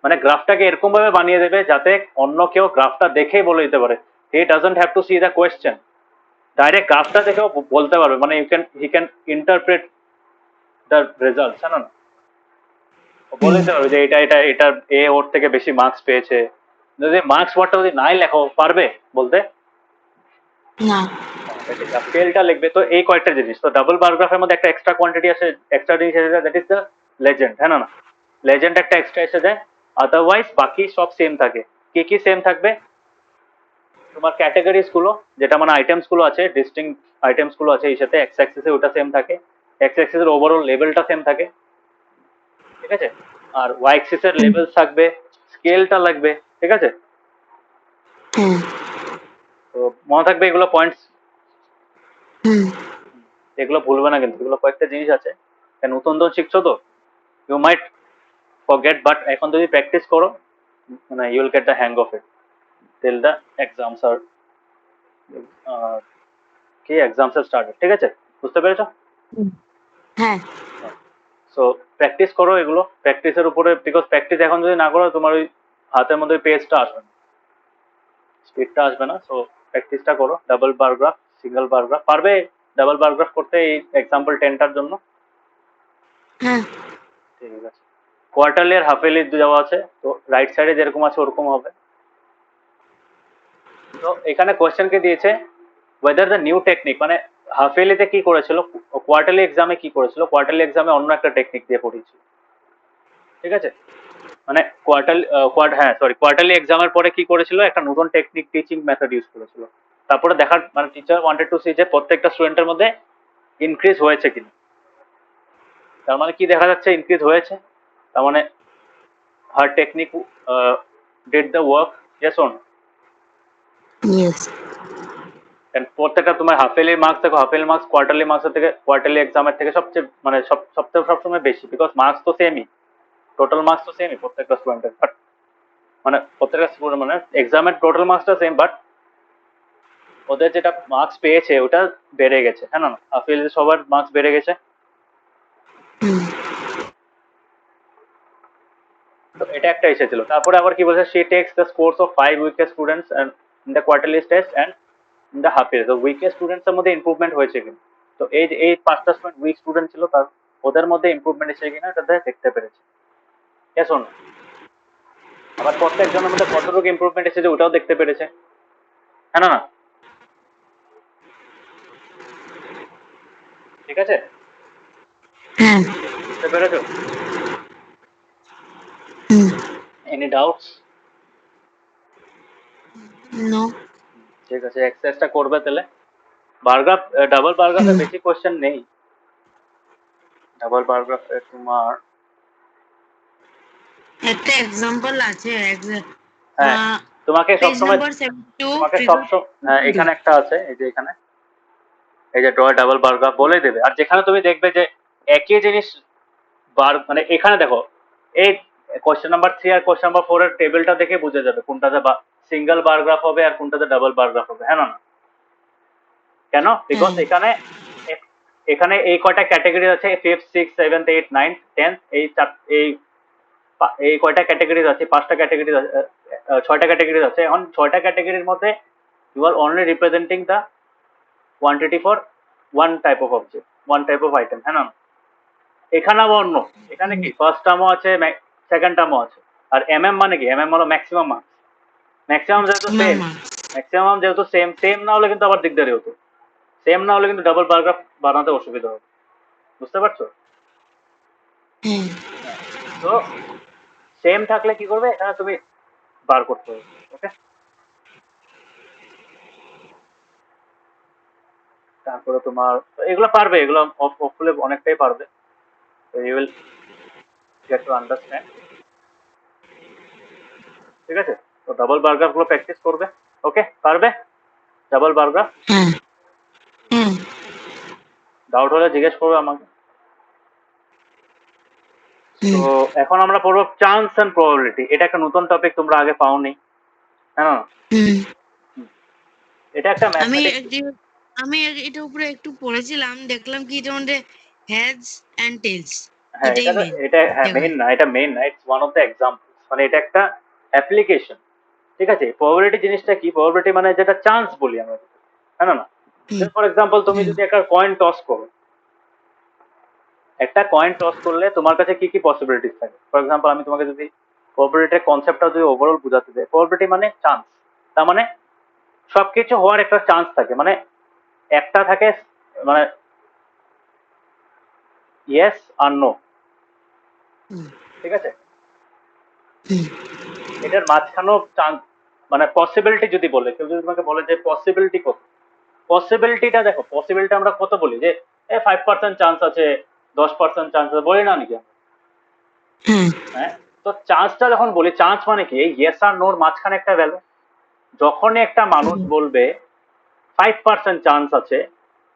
মানে গ্রাফটাকে এরকম ভাবে বানিয়ে দেবে যাতে অন্য কেউ গ্রাফটা দেখেই বলে দিতে পারে, he doesn't have to see the question, direct গ্রাফটা দেখেও বলতে পারবে, মানে he can interpret the result, জানো না? বলে দিতে পারবে যে এটা এ ওর থেকে বেশি মার্কস পেয়েছে। যদি মার্কস ওয়ার্ডটা যদি নাই লেখো, পারবে বলতে? না। স্কেলটা লিখবে। তো এই কয়েকটা জিনিস, তো ডাবল বারগ্রাফের মধ্যে একটা এক্সট্রা কোয়ান্টিটি আছে, এক্সট্রা জিনিস এসে যায়, দ্যাট ইজ দ্য লেজেন্ড, হ্যাঁ না? লেজেন্ড একটা এক্সট্রা এসে যায়, আদারওয়াইজ বাকি সব সেম থাকে। কি কি সেম থাকবে? তোমার ক্যাটাগরিজ গুলো, যেটা মানে আইটেমস গুলো আছে, ডিস্টিং আইটেমস গুলো আছে, এই সাথে এক্স অ্যাক্সিসে ওটা সেম থাকে, এক্স অ্যাক্সিসের ওভারঅল লেভেলটা সেম থাকে, ঠিক আছে? আর ওয়াই অ্যাক্সিসের লেভেল থাকবে, স্কেলটা লাগবে, ঠিক আছে? তো মনে থাকবে এগুলো পয়েন্টস, এগুলো ভুলবে না কিন্তু, এগুলো কয়েকটা জিনিস আছে, নতুন নতুন শিখছো তো, ইউ মাইট ফরগেট, বাট এখন যদি প্র্যাকটিস করো, মানে you will get the hang of it till the exams আর কি এক্সামস আর স্টার্টেড, ঠিক আছে? বুঝতে পেরেছো? হ্যাঁ। সো প্র্যাকটিস করো এগুলো, প্র্যাকটিসের উপরে, বিকজ প্র্যাকটিস এখন যদি না করো তোমার ওই হাতের মধ্যে পেজটা আসবে না, স্পিডটা আসবে না। সো প্র্যাকটিসটা করো, ডাবল বারগ্রাফ, সিঙ্গেল বারগ্রাফ, পারবে ডাবল বারগ্রাফ করতে এই এক্সাম্পল 10টার জন্য? হ্যাঁ। ঠিক আছে। কোয়ার্টারলি আর হাফ ইয়ারলি দেওয়া আছে, তো রাইট সাইডে যেরকম আছে ওরকম হবে। তো এখানে কোয়েশ্চেন কে দিয়েছে ওয়েদার দ্য নিউ টেকনিক, মানে হাফ ইয়ারলিতে কি করেছিল, কোয়ার্টারলি এক্সামে কি করেছিল, কোয়ার্টারলি এক্সামে অন্য একটা টেকনিক দিয়ে পড়িয়েছিল, ঠিক আছে? মানে কোয়ার্টারলি এক্সামের পরে কি করেছিল, একটা নতুন টেকনিক, টিচিং মেথড ইউজ করেছিল। তারপরে দেখার, মানে টিচার ওয়ান্টেড টু সি যে প্রত্যেকটা স্টুডেন্টের মধ্যে ইনক্রিজ হয়েছে কিনা। তার মানে কি দেখা যাচ্ছে, ইনক্রিজ হয়েছে, তার মানে her technique did the work, yes or no? Yes. প্রত্যেকটা তোমার হাফ ইয়ারলি মার্কস দেখো, হাফ ইয়ারলি মার্কস কোয়ার্টারলি মার্কসের থেকে, কোয়ার্টারলি এক্সামের থেকে সবচেয়ে, মানে সবসময় বেশি, বিকজ মার্কস তো সেমই, টোটাল মার্কস তো সেমই প্রত্যেকটা স্টুডেন্টের, বাট মানে প্রত্যেকটা স্টুডেন্ট, মানে এক্সামের টোটাল মার্কসটা সেম, বাট ওদের যেটা মার্কস পেয়েছে ওটা বেড়ে গেছে, হ্যাঁ না? হাফ ইয়ারলি সবার মার্কস বেড়ে গেছে। তো এটা একটা এসেছিল। তারপরে আবার কি বলছে, she takes the scores of 5 weakest students and in the quarterly test and in the half year, তো weakest students এর মধ্যে ইমপ্রুভমেন্ট হয়েছে কিনা, তো এই 5টা স্টুডেন্ট উইক স্টুডেন্ট ছিল, তার ওদের মধ্যে ইমপ্রুভমেন্ট এসেছে কিনা এটা দেখতে পেরেছে, yes or no? আবার প্রত্যেকজনের মধ্যে কতটুকু ইমপ্রুভমেন্ট এসেছে ওটাও দেখতে পেরেছে, হ্যাঁ না? ঠিক আছে, হ্যাঁ। বুঝতে পেরেছো? Any doubts? নো। ঠিক আছে, এক্সারসাইজটা করবে তাহলে। বারগ্রাফ, ডাবল বারগ্রাফে বেশি কোশ্চেন নেই, ডাবল বারগ্রাফে তোমার একটা এক্সাম্পল আছে, হ্যাঁ, তোমাকে পেজ সবসময়, নাম্বার 72 তোমাকে ফিগার সবসময়, হ্যাঁ এখানে একটা আছে, এই যে এখানে, এই যে ড্র ডাবল বারগ্রাফ বলে দেবে। আর যেখানে তুমি দেখবে যে একই জিনিস মানে এখানে দেখো, এই কোশ্চেন নাম্বার 3 আর কোশ্চেন নাম্বার 4 এর টেবিলটা দেখে বুঝে যাবে কোনটাতে সিঙ্গেল বারগ্রাফ হবে আর কোনটাতে ডাবল বারগ্রাফ হবে, হ্যাঁ না? কেন? বিকজ এখানে এখানে এই কয়টা ক্যাটাগরি আছে, 5th 6th 7th 8th 9th 10th, এই এই কয়টা ক্যাটাগরি আছে, 5টা ক্যাটাগরি, 6টা ক্যাটাগরি আছে। এখন 6টা ক্যাটাগরির মধ্যে you are only representing the quantity for one type of object, one type of item, হ্যাঁ না? এখানে আবার অন্য, এখানে কি ফার্স্ট টার্মও আছে, সেকেন্ড টার্মও আছে। আর মানে কি, হলো ম্যাক্সিমাম মার্কস, ম্যাক্সিমাম যেহেতু সেম, সেম না হলে কিন্তু আবার দিকদারি হতো, সেম না হলে কিন্তু ডাবল প্যারাগ্রাফ বানাতে অসুবিধা হবে, বুঝতে পারছো? তো সেম থাকলে কি করবে, এখানে তুমি বার করতে হবে, ওকে? তারপরে তোমার এগুলো পারবে, এগুলো হোপফুলি অনেকটাই পারবে, you will get to understand. ঠিক আছে, তো ডাবল বার্গার গুলো প্র্যাকটিস করবে। ওকে, পারবে ডাবল বার্গার? হ্যাঁ হুম ডাউট হলে জিজ্ঞেস করবে আমাকে। তো হুম এখন আমরা পড়বো চান্স এন্ড প্রবাবিলিটি। এটা একটা নতুন টপিক, তোমরা আগে পাওনি, হ্যাঁ না? হুম এটা একটা আমি ম্যাথমেটিক্স। এটার উপরে একটু পড়েছিলাম, দেখলাম কি এটার মধ্যে হেডস এন্ড টেলস হ্যাঁ, এটাই এটা তো মেন এটা হ্যাঁ মেইন দেখায়। না, এটা মেইন না, it's one of the example, মানে এটা একটা অ্যাপ্লিকেশন। ঠিক আছে, প্রবাবিলিটি জিনিসটা কি? প্রবাবিলিটি মানে যেটা চান্স বলি আমরা, হ্যাঁ না? হুম ফর এক্সাম্পল, তুমি হুম যদি একটা কয়েন টস করো, একটা কয়েন টস করলে তোমার কাছে কি কি পসিবিলিটিস থাকে। ফর এক্সাম্পল, আমি তোমাকে যদি প্রবাবিলিটির কনসেপ্টটা যদি ওভারঅল বোঝাতে দেয়, প্রবাবিলিটি মানে চান্স। তার মানে সবকিছু হওয়ার একটা চান্স থাকে, মানে একটা থাকে, মানে ইয়েস আর নো। হুম ঠিক আছে, হুম এটার মাঝখানেও চান্স, মানে পসিবিলিটি যদি বলে, কেউ যদি তোমাকে বলে যে পসিবিলিটি কত, পসিবিলিটিটা দেখো, পসিবিলিটি আমরা কত বলি যে 5% চান্স আছে, 10% চান্স আছে, বলি না নাকি? হ্যাঁ হ্যাঁ, তো চান্সটা যখন বলি, চান্স মানে কি? এই ইয়েস আর নোর মাঝখানে একটা ভ্যালু। যখনই একটা মানুষ হুম বলবে 5% চান্স আছে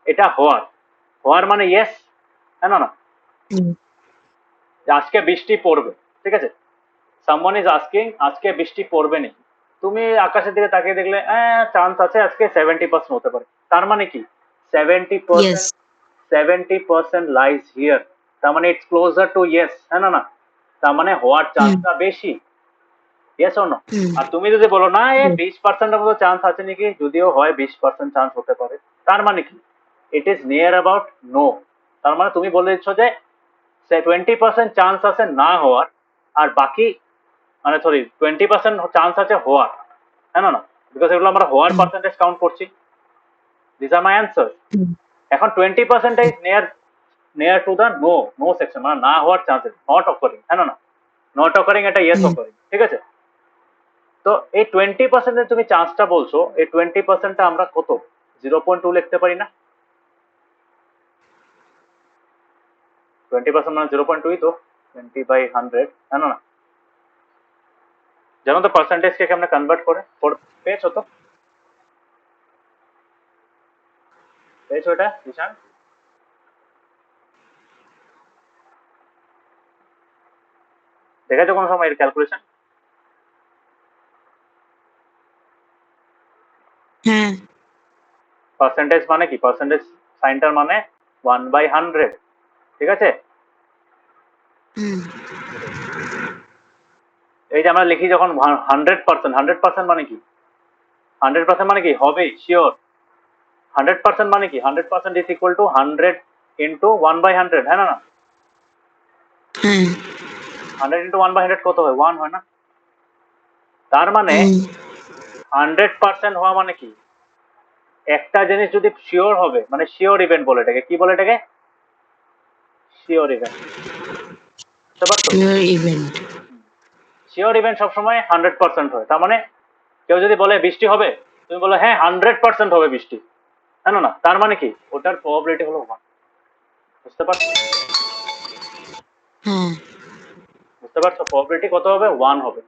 এটা হওয়ার, হওয়ার মানে ইয়েস, হ্যাঁ না? হুম যে আজকে বৃষ্টি পড়বে, ঠিক আছে, সামওয়ান ইজ আস্কিং আজকে বৃষ্টি পড়বে নাকি, তুমি আকাশের দিকে তাকিয়ে দেখলে চান্স আছে আজকে 70% হতে পারে। তার মানে কি? Seventy yes percent 70% lies here, তার মানে ইটস ক্লোজার টু ইয়েস, হ্যাঁ না? তার মানে হওয়ার হুম চান্সটা বেশি, ইয়েস অর নো? হুম আর তুমি যদি বলো না 20%-এর মতো চান্স আছে নাকি, যদিও হয় 20% চান্স হতে পারে, তার মানে কি? It is near about no. তার মানে তুমি বলে দিচ্ছ যে 20% চান্স আছে না হওয়ার, আর বাকি, মানে সরি, 20% চান্স আছে হওয়ার, হ্যাঁ না? বিকজ এগুলো আমরা হওয়ার হুম পার্সেন্টেজ কাউন্ট করছি। This are my answer. Hmm এখন 20% is near, near to the no, no section, মানে না হওয়ার চান্সেস, নট অকারিং, হ্যাঁ না? নট অকারিং এটা ইয়েস হুম অকারিং, ঠিক আছে? তো এই 20% তুমি চান্সটা বলছো, এই 20%টা আমরা কত 0.2 লিখতে পারি না? 20% মানে 0.2, তো 20/100, হ্যাঁ না? জানো তো পার্সেন্টেজ কে কেমনে কনভার্ট করে? পেয়েছো তো? পেয়েছো এটা ঈশান? দেখেছো কোনো সময় এর ক্যালকুলেশন? হ্যাঁ পার্সেন্টেজ মানে কি? পার্সেন্টেজ সাইনটার মানে 1/100, ঠিক আছে? হুম এই যে আমরা লিখি যখন 100%, 100% মানে কি? 100% মানে কি? হবে শিওর। 100% মানে কি? 100% ইজ ইকুয়াল টু 100 ইন্টু 1/100, হ্যাঁ না? হ্যাঁ 100 ইন্টু 1/100 কত হয়? 1 হয় না? তার মানে হুম 100% হওয়া মানে কি? একটা জিনিস যদি শিওর হবে, মানে শিওর ইভেন্ট বলে এটাকে, কি বলে এটাকে? শিওর ইভেন্ট, বুঝতে পারছো? শিওর ইভেন্ট শিওর ইভেন্ট সবসময় 100% হয়। তার মানে কেউ যদি বলে বৃষ্টি হবে, তুমি বলো হ্যাঁ 100% হবে বৃষ্টি, হ্যাঁ না? তার মানে কি? ওটার প্রবাবিলিটি হলো 1, বুঝতে পারছো? হ্যাঁ বুঝতে পারছো প্রবাবিলিটি কত হবে? 1 হবে।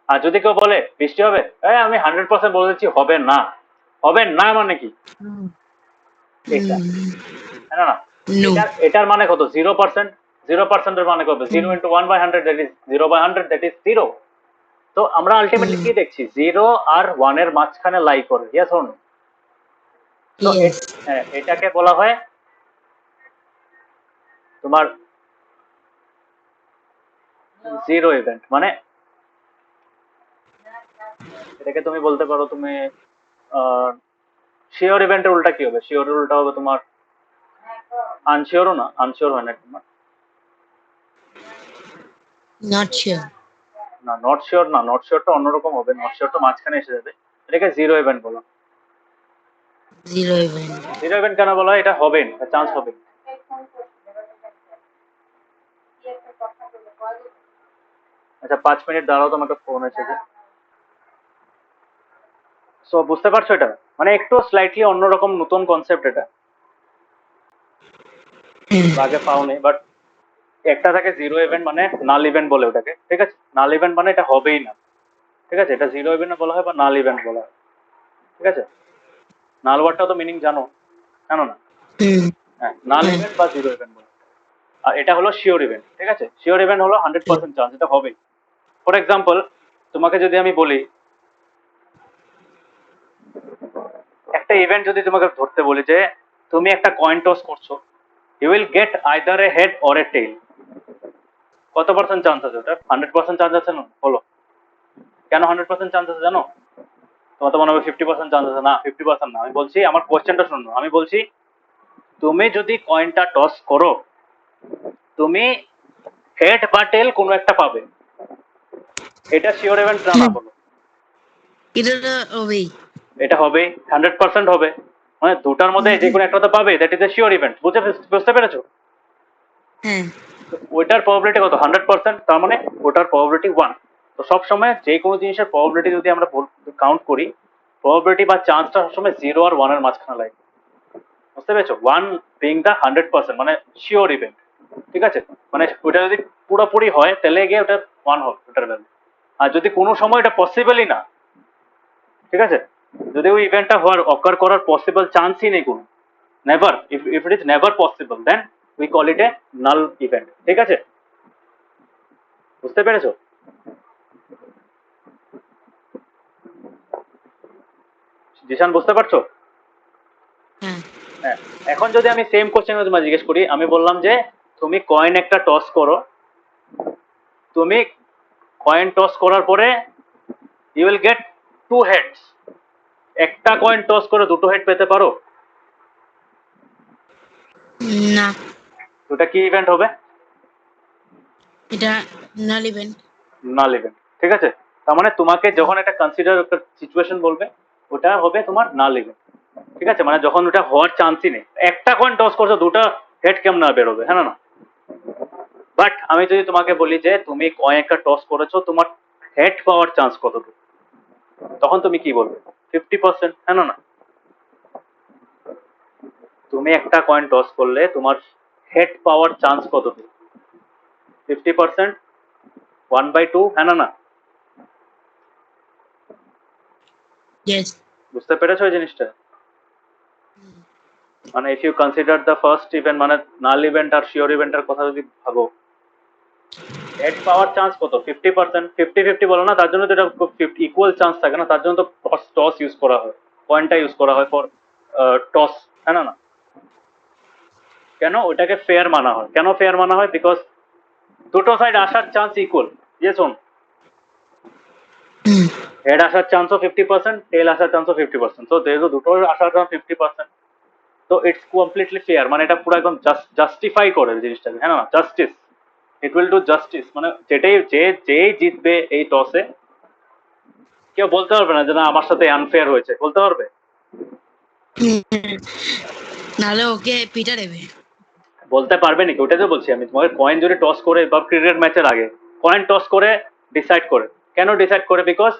আর যদি কেউ বলে বৃষ্টি হবে, আমি 100% বলে দিচ্ছি হবে না, হবে না মানে কি? হুম এটা, হ্যাঁ না? নো এটার মানে কত? 0%। 0%-এর মানে কত? 0 into 1/100, that is 0/100, that is 0। তো আমরা আলটিমেটলি হুম কি দেখছি? 0 আর 1 এর মাঝখানে লাই করে, ইয়েস অর নো? তো ইয়েস হ্যাঁ, এটাকে বলা হয় তোমার জিরো ইভেন্ট। মানে এটাকে তুমি বলতে পারো, তুমি শিওর ইভেন্টের উল্টা কি হবে? শিওর উল্টা হবে তোমার আনশিওরও না, আনশিওর হয় না তোমার, নট শিওর না নট শিওর না, নট শিওরটা অন্যরকম হবে, নট শিওরটা মাঝখানে এসে যাবে। এটাকে জিরো ইভেন্ট বলো। জিরো ইভেন্ট জিরো ইভেন্ট কেন বলা হয়? এটা হবে না, চান্স হবে না। আচ্ছা 5 মিনিট দাঁড়াও, তোমার একটা ফোন এসেছে। সো বুঝতে পারছো এটা? মানে একটু স্লাইটলি অন্যরকম নতুন কনসেপ্ট এটা, হ্যাঁ তোমরা আগে পাওনি, বাট একটা থাকে জিরো ইভেন্ট মানে নাল ইভেন্ট বলে ওটাকে, ঠিক আছে? নাল ইভেন্ট মানে এটা হবেই না, ঠিক আছে? এটা জিরো ইভেন্ট বলা হয় বা নাল ইভেন্ট বলা হয়, ঠিক আছে? নাল ওয়ার্ডটা তো মিনিং জানো, জানো না? হুম হ্যাঁ, নাল হ্যাঁ ইভেন্ট বা জিরো ইভেন্ট বলা হয়। আর এটা হলো শিওর ইভেন্ট, ঠিক আছে? শিওর ইভেন্ট হলো 100% চান্স, এটা হবেই। ফর এক্সাম্পল, তোমাকে যদি আমি বলি একটা ইভেন্ট যদি তোমাকে ধরতে বলি যে তুমি একটা কয়েন টস করছো, you will get either a head or a tail, কত পার্সেন্ট চান্স আছে ওটা? 100% চান্স আছে না? বলো কেন 100% চান্স আছে জানো? তোমার তো মনে হবে 50% চান্স আছে, না 50% না, আমি বলছি, আমার কোয়েশ্চেনটা শোনো, আমি বলছি তুমি যদি কয়েনটা টস করো, তুমি হেড বা টেল কোনো একটা পাবে, এটা শিওর ইভেন্ট না, না বলো? এটা তো হবেই। এটা হবে, 100% হবে, মানে দুটার মধ্যে যে কোনো একটা তো পাবে, that is a sure event. বুঝতে পেরেছো? হ্যাঁ ওইটার প্রবাবিলিটি কত? 100%, তার মানে ওটার প্রবাবিলিটি 1। তো সবসময় যে কোনো জিনিসের প্রবাবিলিটি যদি আমরা কাউন্ট করি, প্রবাবিলিটি বা চান্সটা সবসময় 0 আর 1 এর মাঝখানে লাগে, বুঝতে পেরেছো? 1 বিং দ্য 100%, মানে শিওর ইভেন্ট, ঠিক আছে? মানে ওটা যদি পুরোপুরি হয় তাহলে গিয়ে ওটা 1 হবে ওটার ভ্যালু। আর যদি কোনো সময় এটা পসিবলই না, ঠিক আছে, যদি ওই ইভেন্টটা অকার করার পসিবল চান্সই নেই কোনো, never, if it is never possible, then we call it a null event, ঠিক আছে? বুঝতে পেরেছো? জিশান, বুঝতে পারছো? হ্যাঁ হ্যাঁ। এখন যদি আমি সেম কোশ্চেন তোমায় জিজ্ঞেস করি, আমি বললাম যে তুমি কয়েন একটা টস করো, তুমি কয়েন টস করার পরে you will get two heads, একটা কয়েন টস করে দুটো হেড পেতে পারো? না, ওটা কি ইভেন্ট হবে? এটা নাল ইভেন্ট। নাল ইভেন্ট, ঠিক আছে? তার মানে তোমাকে যখন একটা কনসিডার একটা সিচুয়েশন বলবে, ওটা হবে তোমার নাল ইভেন্ট, ঠিক আছে? মানে যখন ওটা হওয়ার চান্সই নেই, একটা কয়েন টস করছো দুটো হেড কেমন বেরোবে, হ্যাঁ না? বাট আমি যদি তোমাকে বলি যে তুমি কয়েন একটা টস করেছো, তোমার হেড পাওয়ার চান্স কতটুকু, তখন তুমি কি বলবে? 50%, হ্যাঁ না? তুমি একটা কয়েন টস করলে তোমার হেড পাওয়ার চান্স কতটুকু? 50%, 1/2, হ্যাঁ না? ইয়েস। বুঝতে পেরেছো এই জিনিসটা? মানে if you consider the first event, মানে নাল ইভেন্ট আর শিওর ইভেন্টের কথা যদি ভাবো, হেড পাওয়ার চান্স কত? 50%। 50-50 বলো না, তার জন্য তো এটা ইকুয়াল চান্স থাকে না, তার জন্য তো টস টস ইউজ করা হয়, কয়েনটা ইউজ করা হয় ফর টস, হ্যাঁ না? কেন ওটাকে ফেয়ার মানা হয়? কেন ফেয়ার মানা হয়? বিকজ দুটো সাইড আসার chance equal. Yes on, head আসার চান্সও 50%, টেল আসার চান্সও 50%, তো যেহেতু দুটো আসার চান্স 50%, তো ইটস কমপ্লিটলি ফেয়ার, মানে এটা পুরো একদম জাস্টিফাই করে জিনিসটাকে, হ্যাঁ না? Justice, it will do justice, মানে যেটাই যেই জিতবে এই টসে, কেউ বলতে পারবে না যে না আমার সাথে আনফেয়ার হয়েছে, বলতে পারবে? নাহলে ওকে পিটা দেবে। বলতে পারবে নাকি? ওটাই তো বলছি আমি তোমাকে, কয়েন যদি টস করে বা ক্রিকেট ম্যাচের আগে কয়েন টস করে ডিসাইড করে, কেন ডিসাইড করে? বিকজ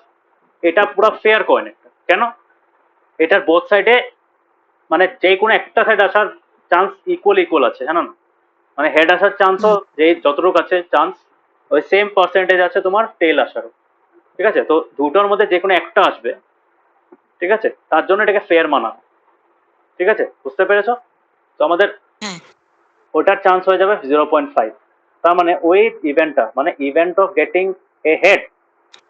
এটা পুরো ফেয়ার কয়েন একটা, কেন? এটার বোথ সাইডে মানে যে কোনো একটা সাইড আসার চান্স ইকুয়াল ইকুয়াল আছে, হ্যাঁ না? মানে হেড আসার চান্সও যে যতটুকু আছে চান্স, ওই সেম পার্সেন্টেজ আছে তোমার টেল আসারও, ঠিক আছে? তো দুটোর মধ্যে যে কোনো একটা আসবে, ঠিক আছে? তার জন্য এটাকে ফেয়ার মানা হয়, ঠিক আছে? বুঝতে পেরেছো? তো আমাদের হ্যাঁ ওটার চান্স হয়ে যাবে 0.5। তার মানে ওই ইভেন্টটা, মানে event of getting A head,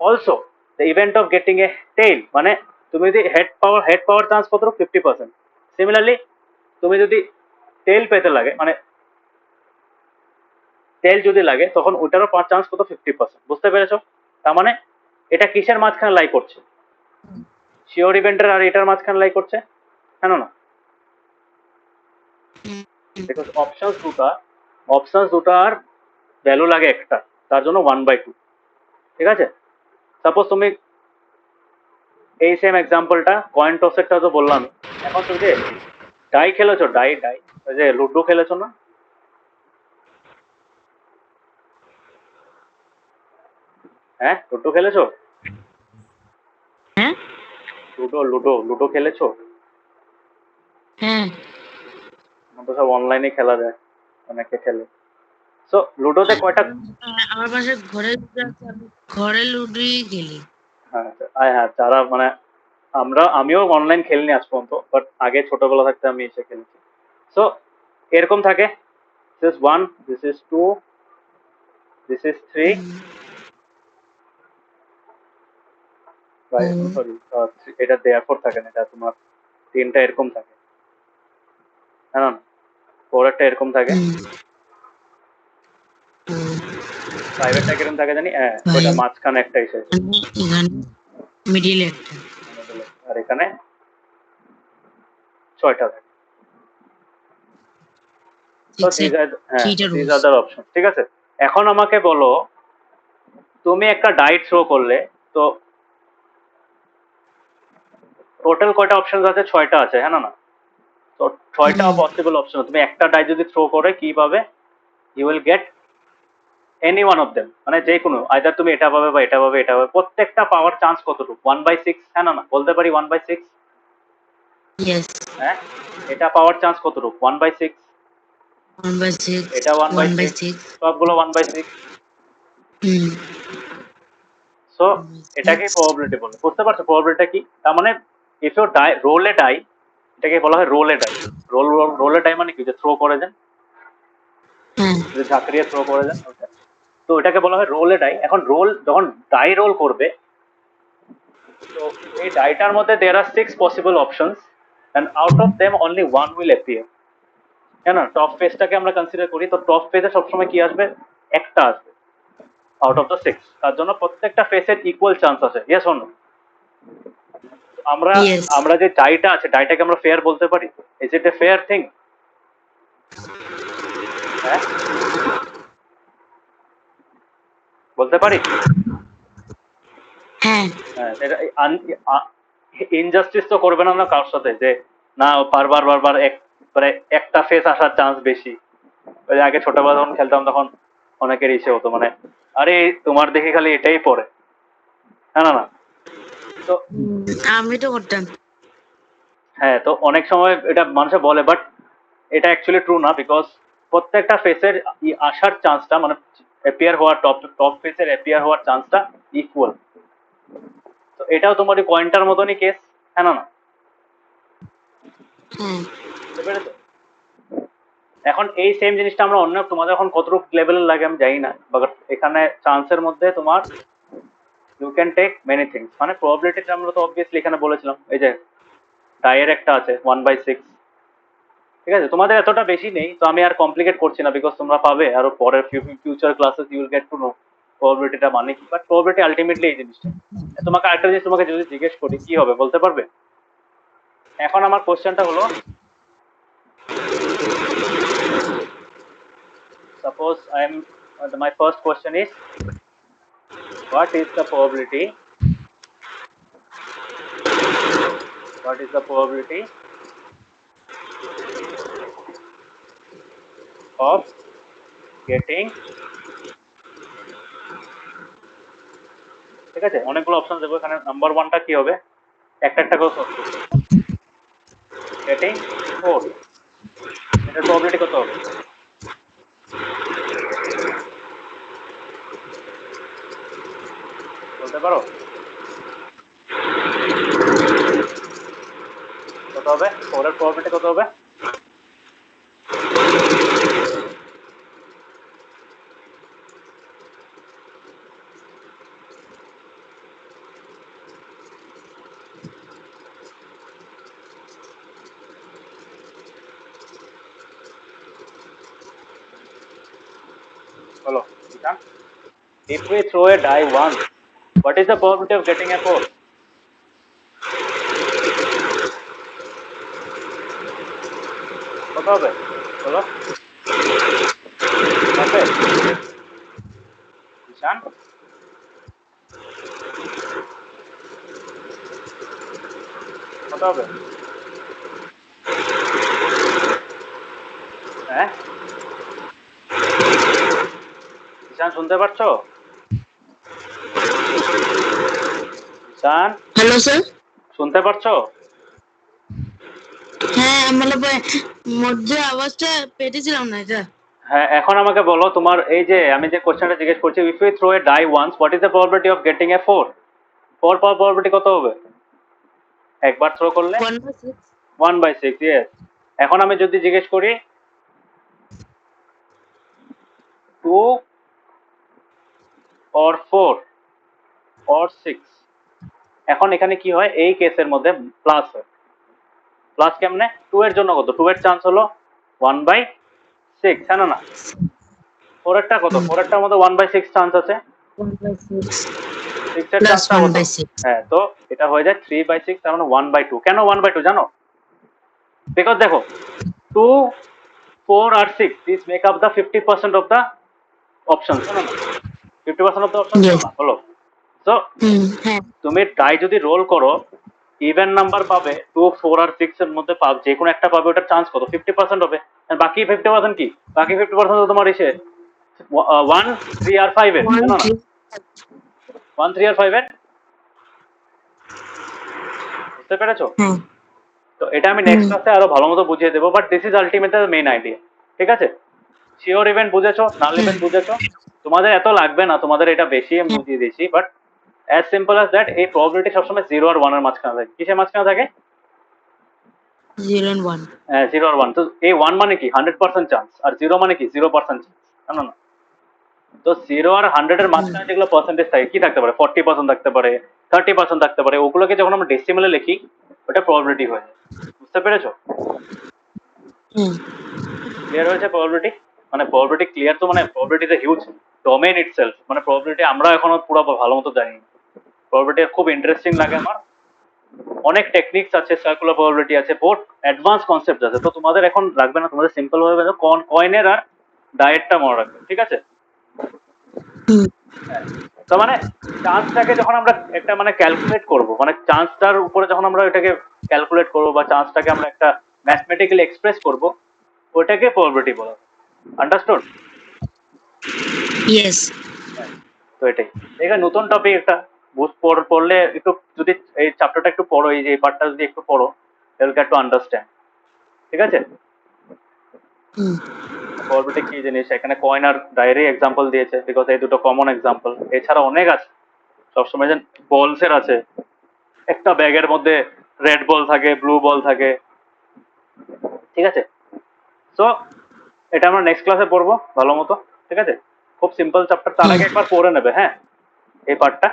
also the event of getting A tail, মানে তুমি যদি হেড পাওয়ার চান্স কত? 50%। সিমিলারলি তুমি যদি টেল পেতে লাগে, মানে টেল যদি লাগে, তখন ওটারও পাওয়ার চান্স কত? 50%। বুঝতে পেরেছো? তার মানে এটা কিসের মাঝখানে লাই করছে? শিওর ইভেন্টের আর এটার মাঝখানে লাই করছে, হ্যাঁ না? বিকজ অপশনস দুটার ভ্যালু লাগে একটা, তার জন্য 1/2, ঠিক আছে? সাপোজ তুমি এই সেম এক্সাম্পলটা কয়েন টসেরটা তো বললাম, এখন তুমি যে ডাই খেলেছো, ডাই ডাই ওই যে লুডো খেলেছো না? হ্যাঁ, লুডো খেলেছো? হ্যাঁ লুডো লুডো লুডো খেলেছো? হ্যাঁ এখন তো সব অনলাইনে খেলা যায়, অনেকে খেলে। সো লুডোতে কয়টা আমার পাশে ঘরে লুডো আছে, আমি ঘরে লুডোই খেলি। হ্যাঁ হ্যাঁ যারা মানে আমিও অনলাইন খেলিনি আজ পর্যন্ত, বাট আগে ছোটবেলা থাকতে আমি এসে খেলেছি। সো এরকম থাকে, this is 1, this is 2, this is 3, sorry এটা দেয়ারফর থাকে না, এটা তোমার তিনটা এরকম থাকে, হ্যাঁ না, পরেরটা এরকম থাকে, প্রাইভেটটা কিরকম থাকে জানি, হ্যাঁ ভাই ওইটা মাঝখানে একটা এসে, এখানে মিডিল একটা। আর এখানে 6টা থাকে। তো Six এর হ্যাঁ থ্রিটা দিজ রুলস। আর অপশন, ঠিক আছে। এখন আমাকে বলো, তুমি একটা ডাইট থ্রো করলে, তো টোটাল কয়টা অপশন আছে? 6টা আছে, হ্যাঁ না? তো 6টা পসিবল অপশন, তুমি একটা ডাই যদি থ্রো করে কি পাবে? You will get any one of them, মানে যে কোনো, আইদার তুমি এটা পাবে বা এটা পাবে, এটা পাবে, প্রত্যেকটা পাওয়ার চান্স কতটুকু? 1/6, হ্যাঁ না? বলতে পারি 1/6। ইয়েস। হ্যাঁ, এটা পাওয়ার চান্স কতটুকু? 1/6। 1/6, এটা 1/6, 1/6। সবগুলো 1/6। সো এটাকে প্রবাবিলিটি বলে, বুঝতে পারছো প্রবাবিলিটিটা কি? তার মানে if you die role a die, এটাকে বলা হয় roll a die. Role a die মানে কি? যে থ্রো করে দেন, যে ঝাঁকড়িয়ে থ্রো করে দেন ওটা। তো এটাকে বলা হয় রোল এ ডাই। এখন রোল যখন ডাই রোল করবে, তো এই ডাইটার মধ্যে there are 6 possible options, and out of them only one will appear. কেন টপ ফেজটাকে আমরা কনসিডার করি, তো টপ ফেজে সবসময় কি আসবে? একটা আসবে আউট অফ দ্য 6। তার জন্য প্রত্যেকটা ফেসের ইকুয়াল চান্স আছে, ইয়েস অর নো? আমরা ইয়েস। আমরা যে ডাইটা আছে, ডাইটাকে আমরা ফেয়ার বলতে পারি? Is it a fair thing? হ্যাঁ, বলতে পারি? হ্যাঁ। হ্যাঁ, এটা ইনজাস্টিস তো করবে না না কারোর সাথে, যে না বারবার বারবার মানে একটা ফেস আসার চান্স বেশি। ওই যে আগে ছোটবেলা যখন খেলতাম তখন অনেকের ইসে হতো, মানে আরে তোমার দেখে খালি এটাই পড়ে, হ্যাঁ না? তো আমি তো করতাম। হ্যাঁ, তো অনেক সময় এটা মানুষে বলে, বাট এটা অ্যাকচুয়ালি ট্রু না, বিকজ প্রত্যেকটা ফেসের আসার চান্সটা, মানে অ্যাপিয়ার হওয়ার, টপ ফেসের অ্যাপিয়ার হওয়ার চান্সটা ইকুয়াল। তো এটাও তোমার পয়েন্টার মতনই কেস, হ্যাঁ না? বুঝতে পেরেছো? এখন এই সেম জিনিসটা আমরা অন্য, তোমাদের এখন কতটুকু লেভেলের লাগে আমি জানি না, বাট এখানে চান্সের মধ্যে তোমার you can take many things, মানে প্রবাবিলিটিটা আমরা তো অবভিয়াসলি এখানে বলেছিলাম, এই যে ডায়ের একটা আছে 1/6, ঠিক আছে। তোমাদের এতটা বেশি নেই, তো আমি আর কমপ্লিকেট করছি না, বিকজ তোমরা পাবে আরো পরের future classes, you will get to know প্রবাবিলিটিটা মানে কি। বাট প্রবাবিলিটি আলটিমেটলি এই জিনিসটা। তোমাকে আরেকটা জিনিস তোমাকে যদি জিজ্ঞেস করি, কি হবে বলতে পারবে? এখন আমার কোশ্চেনটা হলো, suppose I am my first question is, what is the probability, what is the probability of getting, ঠিক আছে, অনেকগুলো অপশন দেবো এখানে, নাম্বার 1টা কি হবে? একটা একটা করে সলভ করবে, গেটিং 4, এটার প্রবাবিলিটি কত হবে? বলতে পারো কত হবে? 4 এর প্রবাবিলিটি কত হবে? বলো, ঈশান। If we throw a die once, what is the probability of getting a 4? কত হবে বলো? হবে ঈশান? কত হবে? হ্যাঁ, ঈশান শুনতে পাচ্ছো? ঈশান হ্যালো স্যার। শুনতে পাচ্ছো? হ্যাঁ, মানে মধ্যে আওয়াজটা পেতেছিলাম না এটা। হ্যাঁ, এখন আমাকে বলো তোমার এই যে আমি যে কোশ্চেনটা জিজ্ঞেস করছি, if you throw a die once what is the probability of getting a 4? 4 পাওয়ার প্রবাবিলিটি কত হবে একবার থ্রো করলে? 1/6. 1/6, ইয়েস। এখন আমি যদি জিজ্ঞেস করি 2 or 4 or 6, এখন এখানে কি হয়, এই কেসের মধ্যে প্লাস হয়। প্লাস কেমনে? 2 এর জন্য কত? 2 এর চান্স হলো 1/6, হ্যাঁ না? 4 এরটা কত? 4 এরটার মধ্যে 1/6 চান্স আছে। 1/6 6 এর plus চান্সটা কত? 1/6. হ্যাঁ, তো এটা হয়ে যায় 3/6, তার মানে 1/2। কেন 1/2 জানো? বিকজ দেখো 2, 4 আর 6 this make up the 50% of the option, শোনো না, 50% অফ দ্য অপশন, Yes. বলো। সো হ্যাঁ। তুমি ডাই যদি রোল করো, ইভেন নাম্বার পাবে 2, 4 আর 6 এর মধ্যে পাবে, যে কোনো একটা পাবে, ওটার চান্স কত? 50% হবে। আর বাকি 50% কি? বাকি 50% তো তোমার এসে 1, 3 আর 5 এর, 1, জানো না? 3. 1, 3 আর 5 এর, বুঝতে পেরেছো? হ্যাঁ। তো এটা আমি নেক্সট ক্লাসে আরো ভালো মতো বুঝিয়ে দেবো, but this is ultimately the main idea. ঠিক আছে? শিওর ইভেন্ট বুঝেছো, নাল ইভেন্ট বুঝেছো, তোমাদের এত লাগবে না, তোমাদের এটা বেশি আমি বুঝিয়ে দিয়েছি, but as simple as that, এই প্রবাবিলিটি সবসময় 0 আর 1 এর মাঝখানে থাকে। কিসের মাঝখানে থাকে? 0 and 1. 0 আর 1। তো এই 1 মানে কি? 100% চান্স, আর 0 মানে কি? 0% চান্স, জানো না? তো 0 আর 100 এর মাঝখানে যেগুলো পার্সেন্টেজ থাকে, কি থাকতে পারে? 40% থাকতে পারে, 30% থাকতে পারে। ওগুলোকে যখন আমরা ডেসিমেলে লিখি, ওটা প্রবাবিলিটি হয়ে যায়। বুঝতে পেরেছো? ক্লিয়ার হয়েছে প্রবাবিলিটি? মানে প্রবাবিলিটি ক্লিয়ার তো, মানে probability is a huge domain itself. মানে প্রবাবিলিটি আমরা এখনো পুরো ভালো মতো জানি না। প্রবাবিলিটি খুব ইন্টারেস্টিং লাগে আমার। অনেক টেকনিক্স আছে, সার্কুলার প্রবাবিলিটি আছে, বহুত অ্যাডভান্স কনসেপ্ট আছে। তো তোমাদের এখন লাগবে না, তোমাদের সিম্পল ভাবে কয়েনের আর ডায়েটটা মনে রাখবে, ঠিক আছে? তো মানে চান্সটাকে যখন আমরা একটা মানে ক্যালকুলেট করব, মানে চান্সটার উপরে যখন আমরা এটাকে ক্যালকুলেট করব, বা চান্সটাকে আমরা একটা ম্যাথমেটিক্যালি এক্সপ্রেস করব, ওটাকে প্রবাবিলিটি বলা হয়। আন্ডারস্টুড? Yes. তো এটাই। এখানে নতুন টপিক একটা পড়লে একটু, যদি এই চ্যাপ্টারটা একটু পড়ো, এই যে এই পার্টটা যদি একটু পড়ো, তাহলে একটু আন্ডারস্ট্যান্ড। ঠিক আছে? প্রবাবিলিটি কি জিনিস, এখানে কয়েন আর ডায়েরি এক্সাম্পল দিয়েছে, বিকজ এই দুটো কমন এক্সাম্পল। এছাড়া অনেক আছে, সবসময় যে বলসের আছে, একটা ব্যাগের মধ্যে রেড বল থাকে, ব্লু বল থাকে, ঠিক আছে? সো এটা আমরা নেক্সট ক্লাসে পড়বো ভালো মতো, ঠিক আছে? খুব সিম্পল চ্যাপ্টার, তার আগে একবার পড়ে নেবে, হ্যাঁ, এই পার্টটা।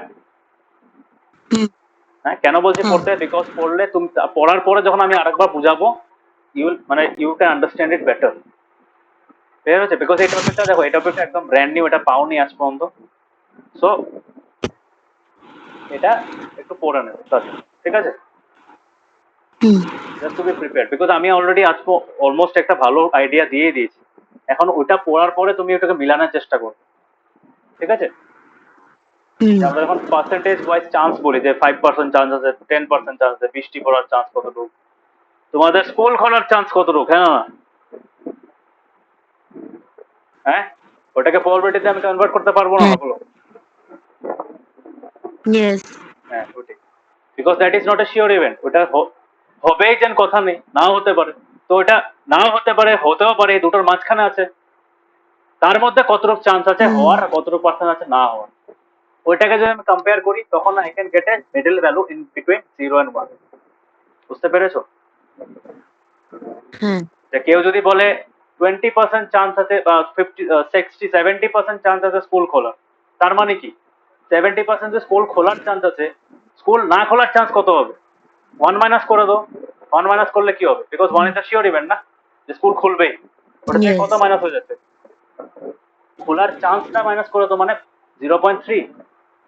হ্যাঁ, কেন বলছি পড়তে? বিকজ পড়লে তুমি, পড়ার পরে যখন আমি আরেকবার বুঝাবো, you can understand it better. Clear হচ্ছে? বিকজ এই টপিকটা দেখো, এই টপিকটা একদম ব্র্যান্ড নিউ, এটা পাওনি আজ পর্যন্ত। সো এটা একটু পড়ে নেবে, ঠিক আছে? Just to be prepared, because আমি অলরেডি আজ অলমোস্ট একটা ভালো আইডিয়া দিয়ে দিয়েছি। এখন ওইটা পড়ার পরে তুমি ওটাকে মিলানোর চেষ্টা করো, ঠিক আছে? আমরা যখন পার্সেন্টেজ ওয়াইজ চান্স বলি, যে 5% চান্স আছে, 10% চান্স আছে, বৃষ্টি পড়ার চান্স কতটুকু, তোমাদের স্কুল খোলার চান্স কতটুকু, হ্যাঁ না? হ্যাঁ, ওটাকে প্রবাবিলিটিতে আমি কনভার্ট করতে পারবো না, বলো? Yes. হ্যাঁ, ওটাই। Because that is not a sure event. ওটা হবেই যেন কথা নেই, নাও হতে পারে। তো ওটা নাও হতে পারে, হতেও পারে, এই দুটোর মাঝখানে আছে। তার মধ্যে কতটুকু চান্স আছে হওয়ার, আর কতটুকু পার্সেন্ট আছে না হওয়ার, ওইটাকে যদি আমি কম্পেয়ার করি, তখন I can get A middle value in between 0 and 1। বুঝতে পেরেছো? যে কেউ যদি বলে 20% চান্স আছে, বা 70% চান্স আছে স্কুল খোলার, তার মানে কি 70% যে স্কুল খোলার চান্স আছে, স্কুল না খোলার চান্স কত হবে? 1 মাইনাস করে দাও। 1 মাইনাস করলে কি হবে? Because 1 is the sure event না, যে স্কুল খুলবেই। ওটা থেকে কত মাইনাস হয়ে যাচ্ছে? খোলার চান্সটা মাইনাস করে দাও, মানে 0.3।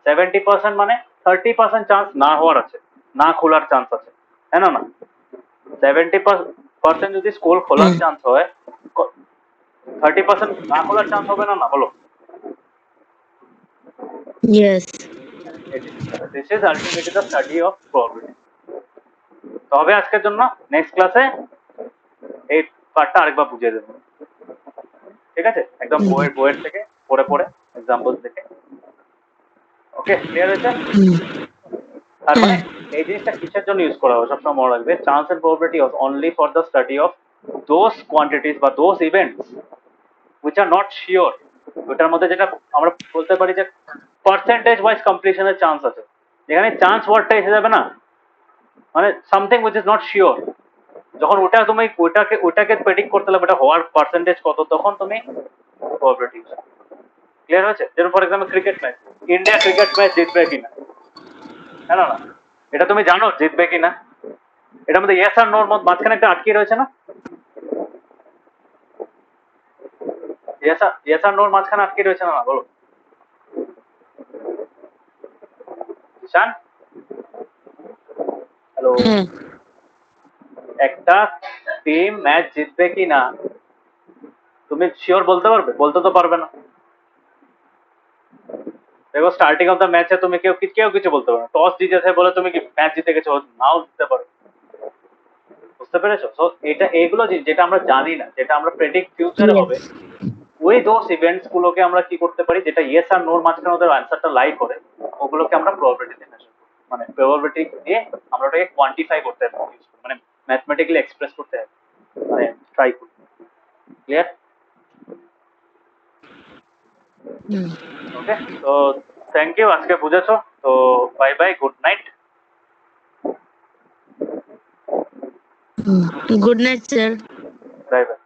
70% মানে 30% চান্স না হওয়ার আছে, না খোলার চান্স আছে, হ্যাঁ না? 70% যদি স্কুল খোলার চান্স হয়, 30% না খোলার চান্স হবে না, বলো? Yes. This is ultimately the study of probability. তবে আজকের জন্য নেক্সট ক্লাসে এই পার্টটা আরেকবার বুঝিয়ে দেবো, ঠিক আছে? একদম বইয়ের থেকে পড়ে পড়ে, এক্সাম্পল থেকে। ওকে, ক্লিয়ার হয়েছে? আর মানে এই জিনিসটা কিসের জন্য ইউজ করা হয় সবসময় মনে রাখবে, chance and probability only for the study of those quantities বা those events which are not sure, ওটার মধ্যে যেটা আমরা বলতে পারি যে পার্সেন্টেজ ওয়াইজ কমপ্লিশনের চান্স আছে, যেখানে চান্স ওয়ার্ডটা এসে যাবে না, মানে something which is not sure, যখন ওটা তুমি ওটাকে প্রেডিক্ট করতে লাগবে এটা হওয়ার পার্সেন্টেজ কত, তখন তুমি প্রবাবিলিটি ইউজ। ক্লিয়ার হয়েছে? যেমন for example cricket match, India cricket match জিতবে কিনা, হ্যাঁ না, এটা তুমি জানো জিতবে কিনা, এটার মধ্যে ইয়েস আর নোর মাঝখানে একটা আটকে রয়েছে না, ইয়েস আর নোর মাঝখানে আটকে রয়েছে না, বলো ঈশান, হ্যালো, একটা টিম ম্যাচ জিতবে কিনা তুমি শিওর বলতে পারবে? বলতে তো পারবে না। দেখো স্টার্টিং অফ দ্য ম্যাচে তুমি কেউ কিছু বলতে পারবে না, টস জিতেছে বলে তুমি কি ম্যাচ জিতে গেছো, নাও জিততে পারো। বুঝতে পেরেছো? সো এটা এইগুলো যেটা আমরা জানি না, যেটা আমরা প্রেডিক্ট ফিউচারে হবে, ওই দোজ ইভেন্টস গুলোকে আমরা কি করতে পারি, যেটা ইয়েস আর নোর মাঝখানে ওদের অ্যান্সারটা লাই করে, ওগুলোকে আমরা প্রবাবিলিটিতে মেজার করি, মানে প্রবাবিলিটি দিয়ে আমরা ওটাকে কোয়ান্টিফাই করতে পারি, মানে ম্যাথমেটিক্যালি এক্সপ্রেস করতে হবে, মানে ট্রাই করি। ক্লিয়ার? ওকে, তো থ্যাংক ইউ, আজকে বুঝেছো তো, bye bye, good night. Good night sir. Bye bye.